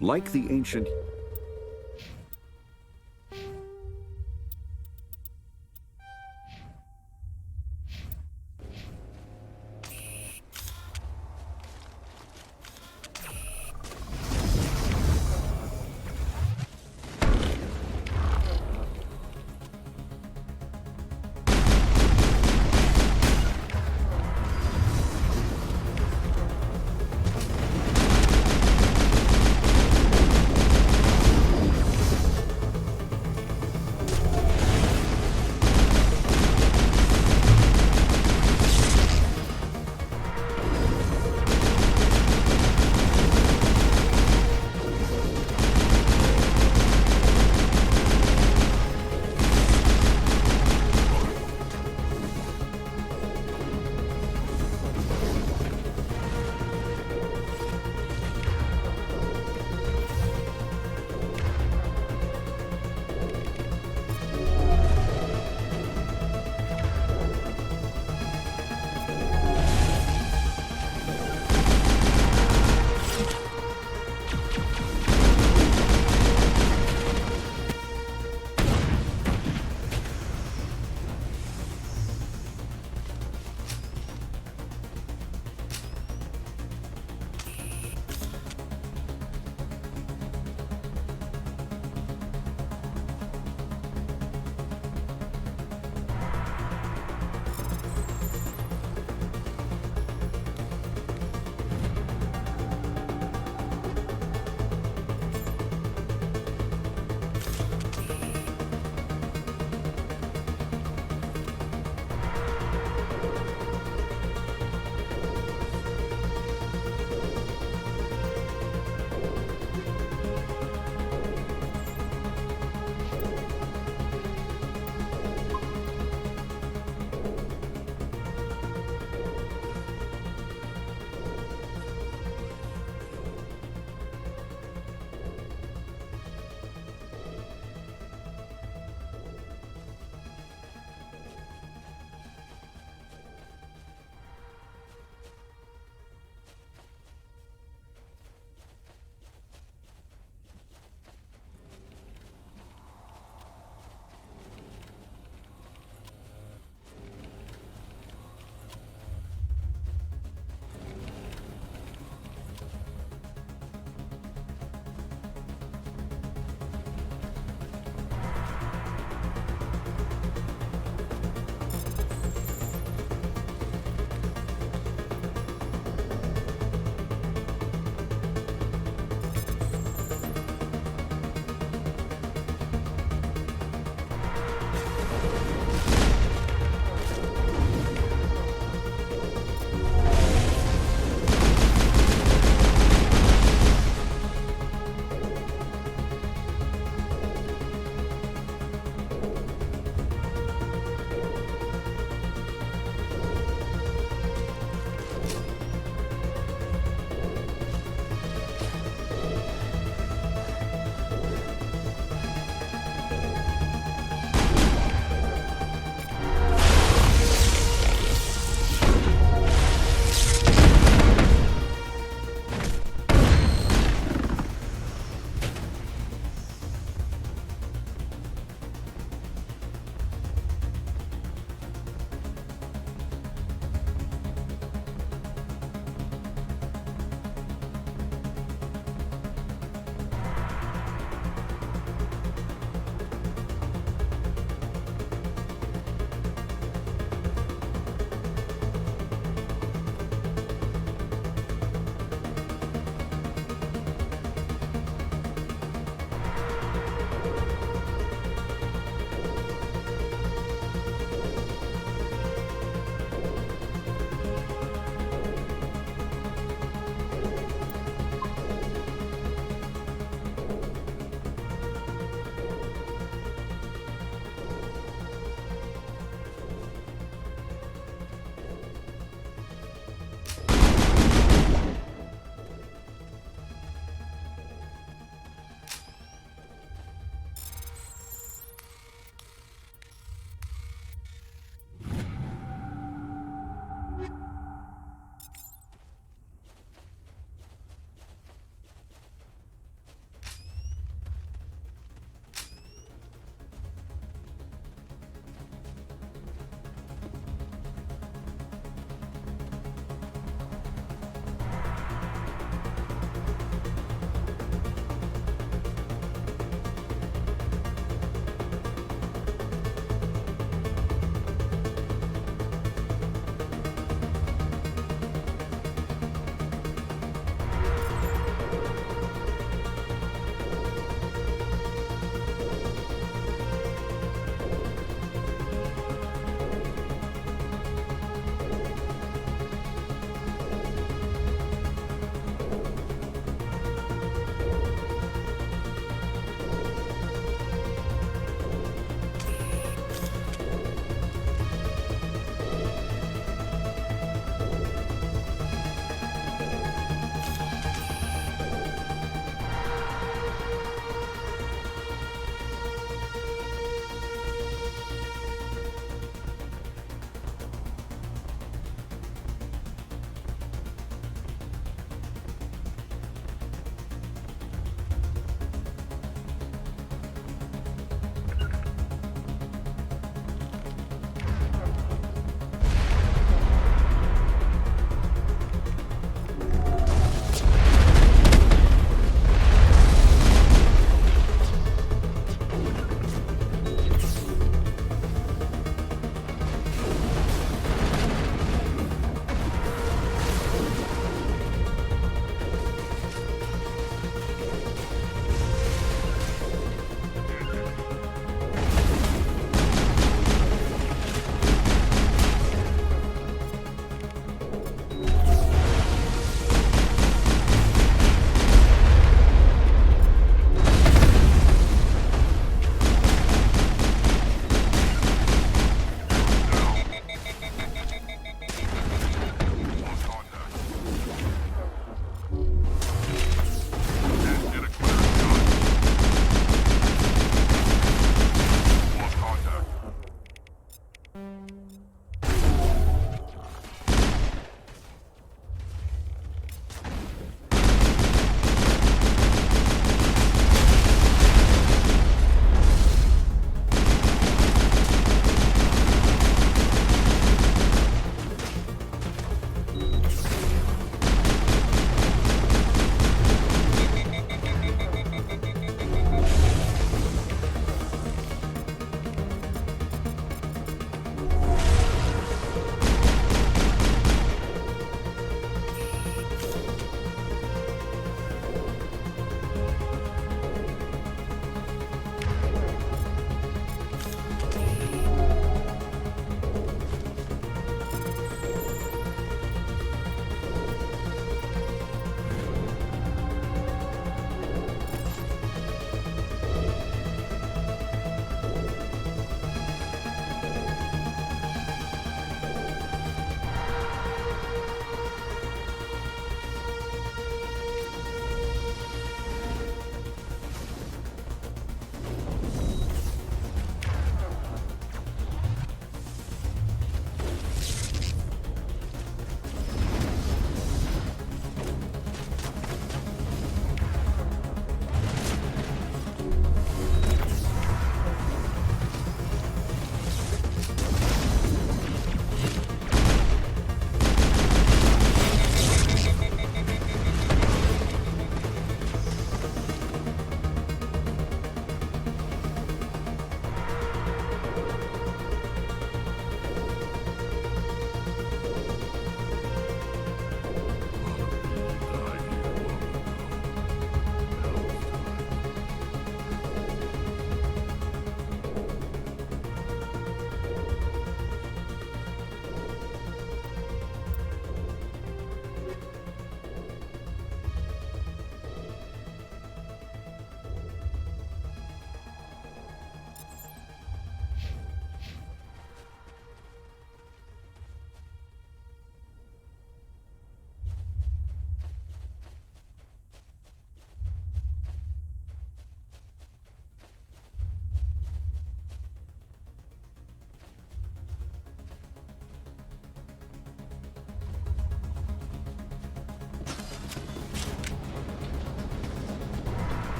Like the ancient...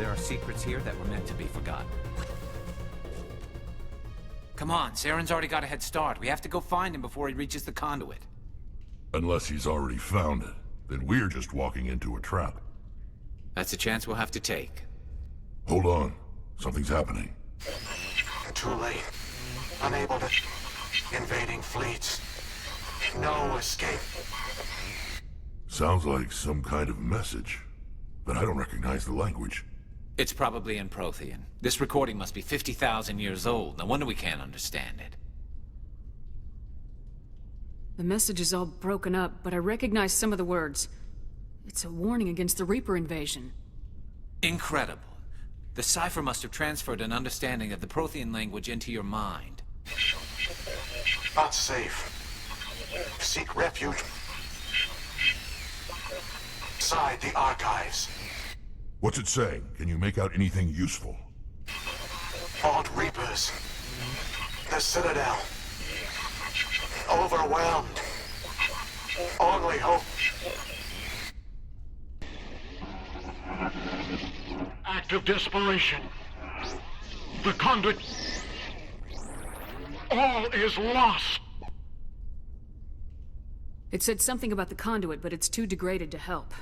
there are secrets here that were meant to be forgotten. Come on, Saren's already got a head start. We have to go find him before he reaches the conduit. Unless he's already found it, then we're just walking into a trap. That's a chance we'll have to take. Hold on. Something's happening. Too late. Unable to... Invading fleets. No escape. Sounds like some kind of message, but I don't recognize the language. It's probably in Prothean. This recording must be 50,000 years old. No wonder we can't understand it. The message is all broken up, but I recognize some of the words. It's a warning against the Reaper invasion. Incredible. The cipher must have transferred an understanding of the Prothean language into your mind. Not safe. Seek refuge. Inside the archives. What's it saying? Can you make out anything useful? Fought Reapers. The Citadel. Overwhelmed. Only hope. Act of desperation. The conduit. All is lost. It said something about the conduit, but it's too degraded to help.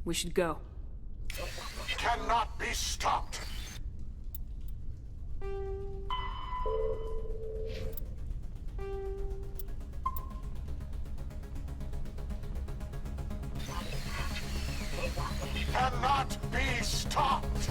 We should go. Cannot be stopped. Cannot be stopped.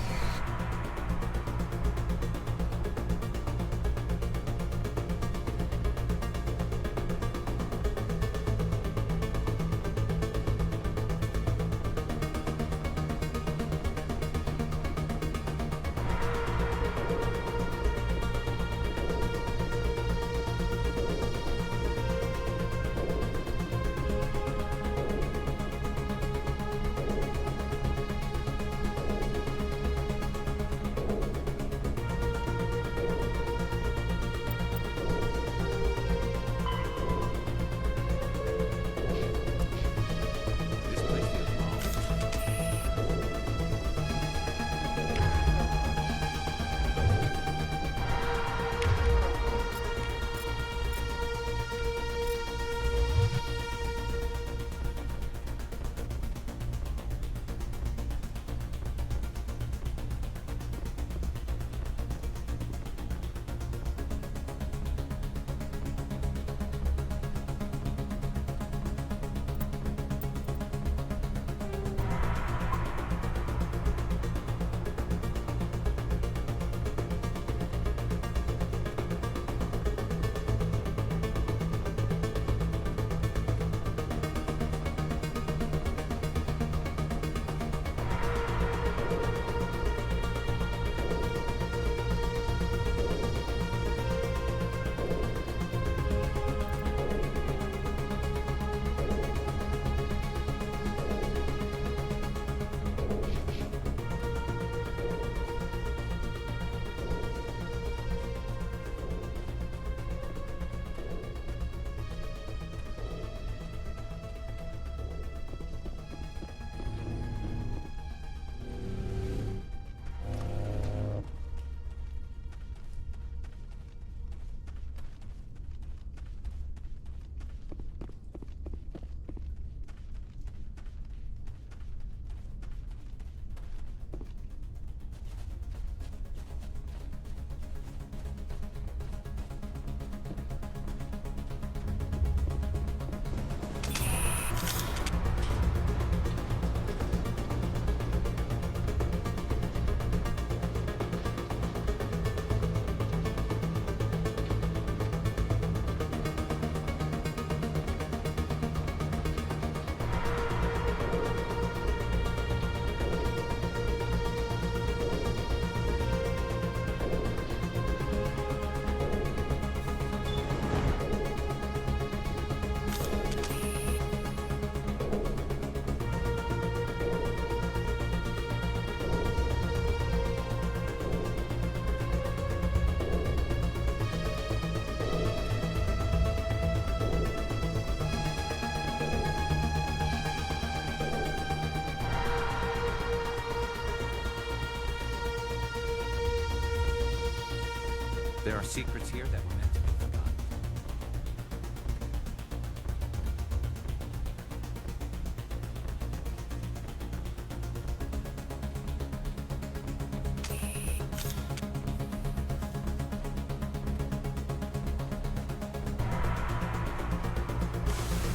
There are secrets here that were meant to be forgotten.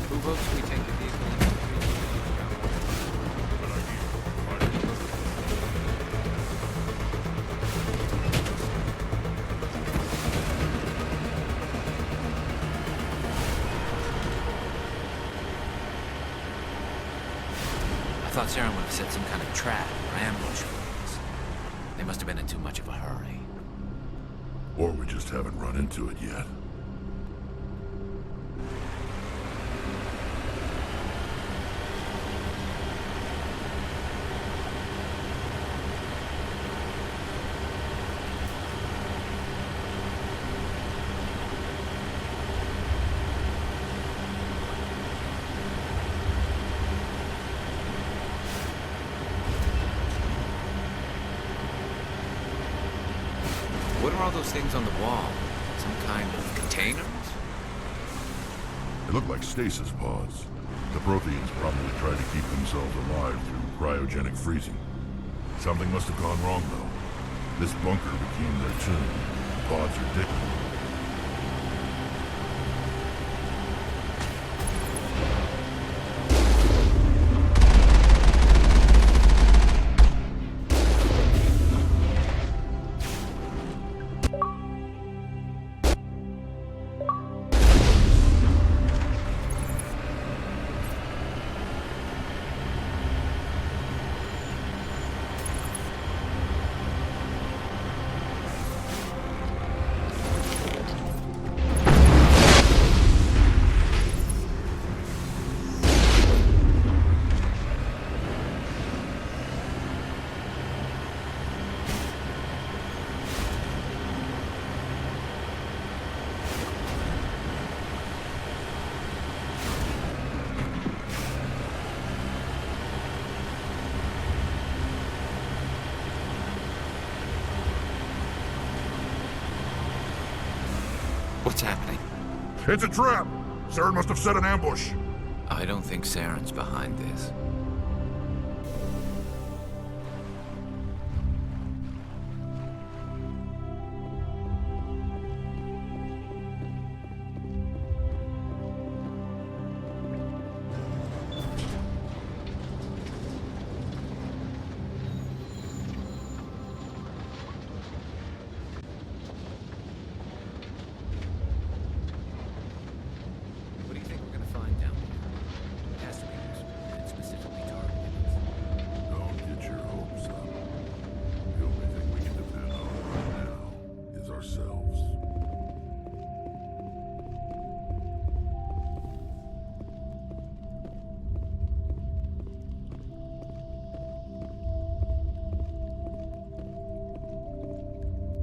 Who votes we take the vehicle into the I thought Saren would have set some kind of trap or ambush for us. They must have been in too much of a hurry. Or we just haven't run into it yet. What are all those things on the wall? Some kind of containers? They look like stasis pods. The Protheans probably tried to keep themselves alive through cryogenic freezing. Something must have gone wrong, though. This bunker became their tomb. The pods are digging. What's happening? It's a trap! Saren must have set an ambush. I don't think Saren's behind this. What do you think we're gonna find down here? It has to be useful and specifically targeted. Don't get your hopes up. The only thing we can depend on right now is ourselves.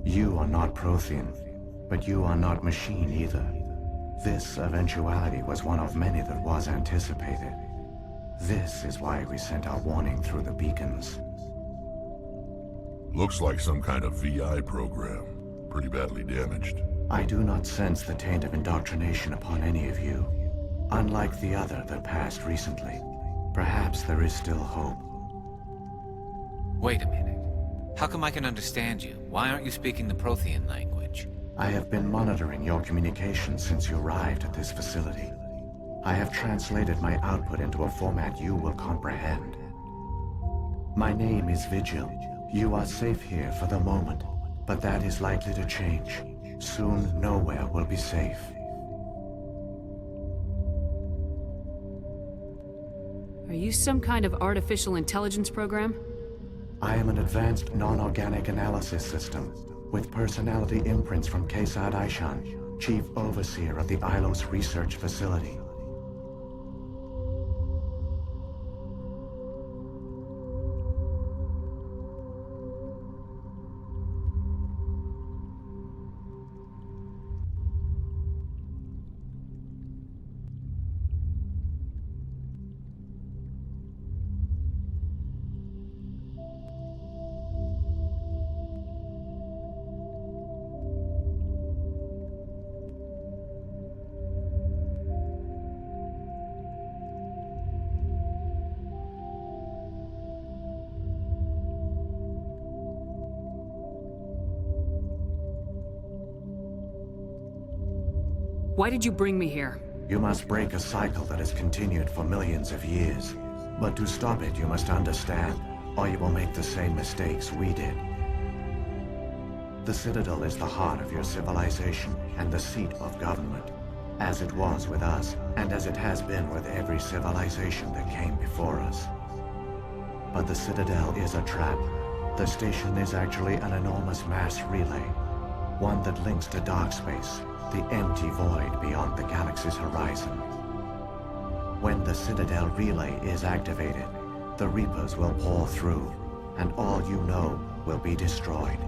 You are not Prothean, but you are not machine either. This eventuality was one of many that was anticipated. This is why we sent our warning through the beacons. Looks like some kind of VI program. Pretty badly damaged. I do not sense the taint of indoctrination upon any of you. Unlike the other that passed recently, perhaps there is still hope. Wait a minute. How come I can understand you? Why aren't you speaking the Prothean language? I have been monitoring your communications since you arrived at this facility. I have translated my output into a format you will comprehend. My name is Vigil. You are safe here for the moment, but that is likely to change. Soon, nowhere will be safe. Are you some kind of artificial intelligence program? I am an advanced non-organic analysis system, with personality imprints from Kesad Aishan, Chief Overseer of the Ilos Research Facility. Why did you bring me here? You must break a cycle that has continued for millions of years. But to stop it, you must understand, or you will make the same mistakes we did. The Citadel is the heart of your civilization and the seat of government, as it was with us, and as it has been with every civilization that came before us. But the Citadel is a trap. The station is actually an enormous mass relay, one that links to dark space, the empty void beyond the galaxy's horizon. When the Citadel relay is activated, the Reapers will pour through, and all you know will be destroyed.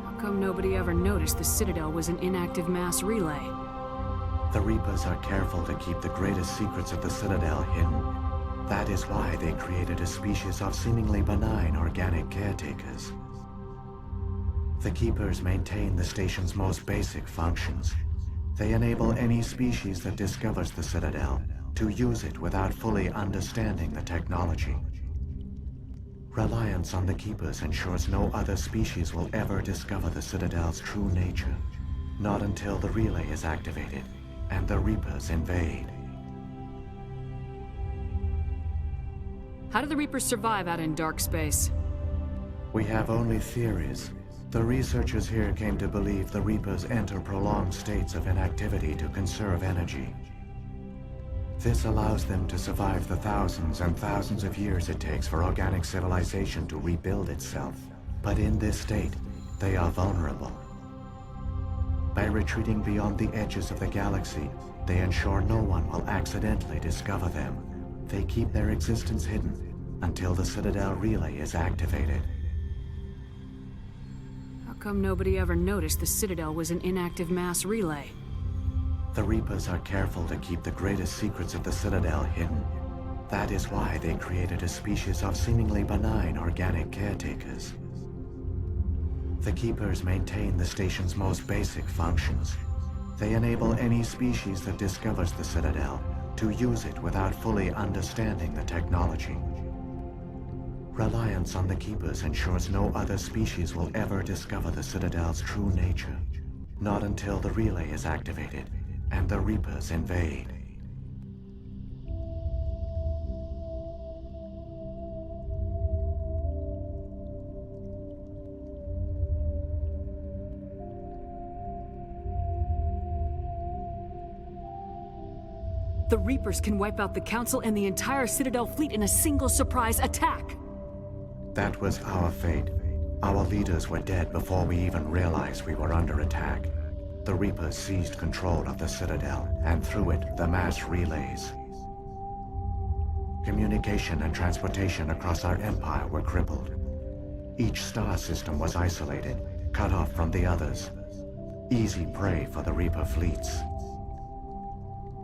How come nobody ever noticed the Citadel was an inactive mass relay? The Reapers are careful to keep the greatest secrets of the Citadel hidden. That is why they created a species of seemingly benign organic caretakers. The Keepers maintain the station's most basic functions. They enable any species that discovers the Citadel to use it without fully understanding the technology. Reliance on the Keepers ensures no other species will ever discover the Citadel's true nature. Not until the relay is activated and the Reapers invade. How do the Reapers survive out in dark space? We have only theories. The researchers here came to believe the Reapers enter prolonged states of inactivity to conserve energy. This allows them to survive the thousands and thousands of years it takes for organic civilization to rebuild itself. But in this state, they are vulnerable. By retreating beyond the edges of the galaxy, they ensure no one will accidentally discover them. They keep their existence hidden until the Citadel relay is activated. How come nobody ever noticed the Citadel was an inactive mass relay? The Reapers are careful to keep the greatest secrets of the Citadel hidden. That is why they created a species of seemingly benign organic caretakers. The Keepers maintain the station's most basic functions. They enable any species that discovers the Citadel to use it without fully understanding the technology. Reliance on the Keepers ensures no other species will ever discover the Citadel's true nature. Not until the relay is activated and the Reapers invade. The Reapers can wipe out the Council and the entire Citadel fleet in a single surprise attack! That was our fate. Our leaders were dead before we even realized we were under attack. The Reapers seized control of the Citadel, and through it, the mass relays. Communication and transportation across our empire were crippled. Each star system was isolated, cut off from the others. Easy prey for the Reaper fleets.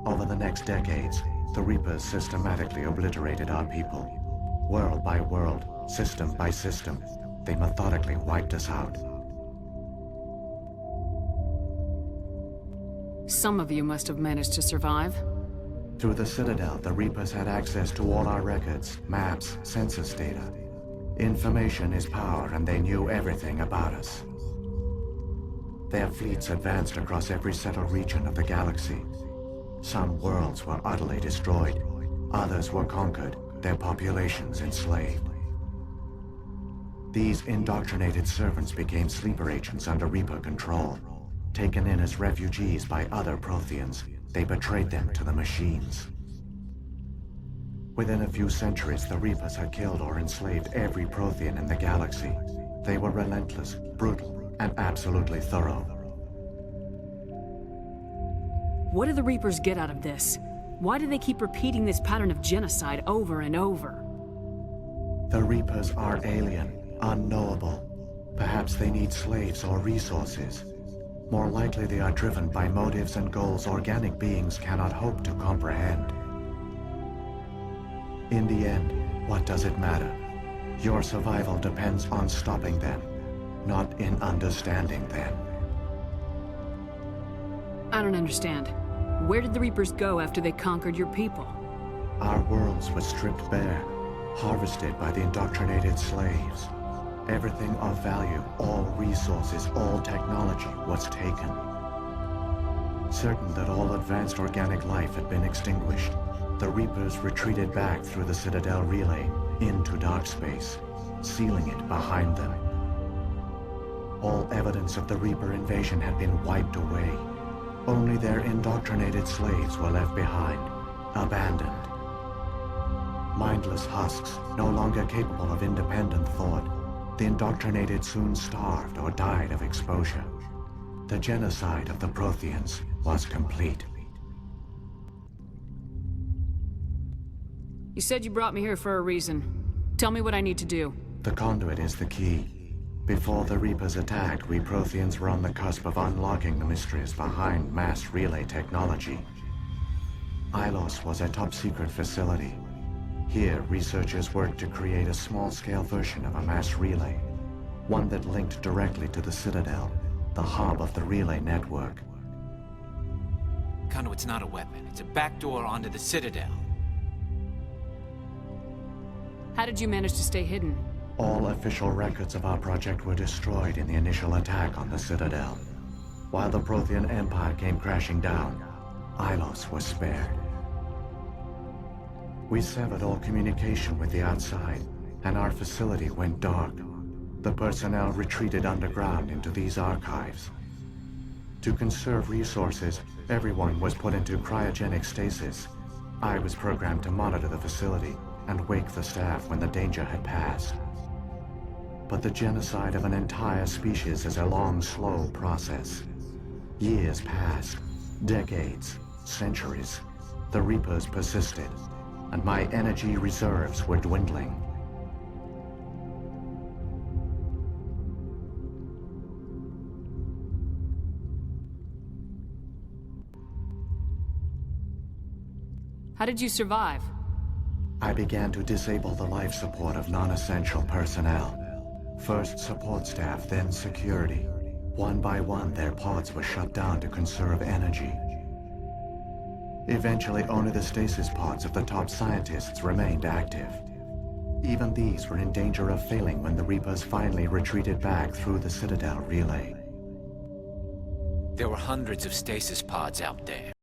Over the next decades, the Reapers systematically obliterated our people. World by world, system by system, they methodically wiped us out. Some of you must have managed to survive. Through the Citadel, the Reapers had access to all our records, maps, census data. Information is power, and they knew everything about us. Their fleets advanced across every settled region of the galaxy. Some worlds were utterly destroyed. Others were conquered, their populations enslaved. These indoctrinated servants became sleeper agents under Reaper control. Taken in as refugees by other Protheans, they betrayed them to the machines. Within a few centuries, the Reapers had killed or enslaved every Prothean in the galaxy. They were relentless, brutal, and absolutely thorough. What do the Reapers get out of this? Why do they keep repeating this pattern of genocide over and over? The Reapers are alien, unknowable. Perhaps they need slaves or resources. More likely they are driven by motives and goals organic beings cannot hope to comprehend. In the end, what does it matter? Your survival depends on stopping them, not in understanding them. I don't understand. Where did the Reapers go after they conquered your people? Our worlds were stripped bare, harvested by the indoctrinated slaves. Everything of value, all resources, all technology was taken. Certain that all advanced organic life had been extinguished, the Reapers retreated back through the Citadel relay into dark space, sealing it behind them. All evidence of the Reaper invasion had been wiped away. Only their indoctrinated slaves were left behind, abandoned. Mindless husks, no longer capable of independent thought, the indoctrinated soon starved or died of exposure. The genocide of the Protheans was complete. You said you brought me here for a reason. Tell me what I need to do. The conduit is the key. Before the Reapers attacked, we Protheans were on the cusp of unlocking the mysteries behind mass relay technology. Ilos was a top-secret facility. Here, researchers worked to create a small-scale version of a mass relay, one that linked directly to the Citadel, the hub of the relay network. Conduit's not a weapon. It's a backdoor onto the Citadel. How did you manage to stay hidden? All official records of our project were destroyed in the initial attack on the Citadel. While the Prothean Empire came crashing down, Ilos was spared. We severed all communication with the outside, and our facility went dark. The personnel retreated underground into these archives. To conserve resources, everyone was put into cryogenic stasis. I was programmed to monitor the facility and wake the staff when the danger had passed. But the genocide of an entire species is a long, slow process. Years passed, decades, centuries. The Reapers persisted, and my energy reserves were dwindling. How did you survive? I began to disable the life support of non-essential personnel. First support staff, then security. One by one, their pods were shut down to conserve energy. Eventually, only the stasis pods of the top scientists remained active. Even these were in danger of failing when the Reapers finally retreated back through the Citadel relay. There were hundreds of stasis pods out there.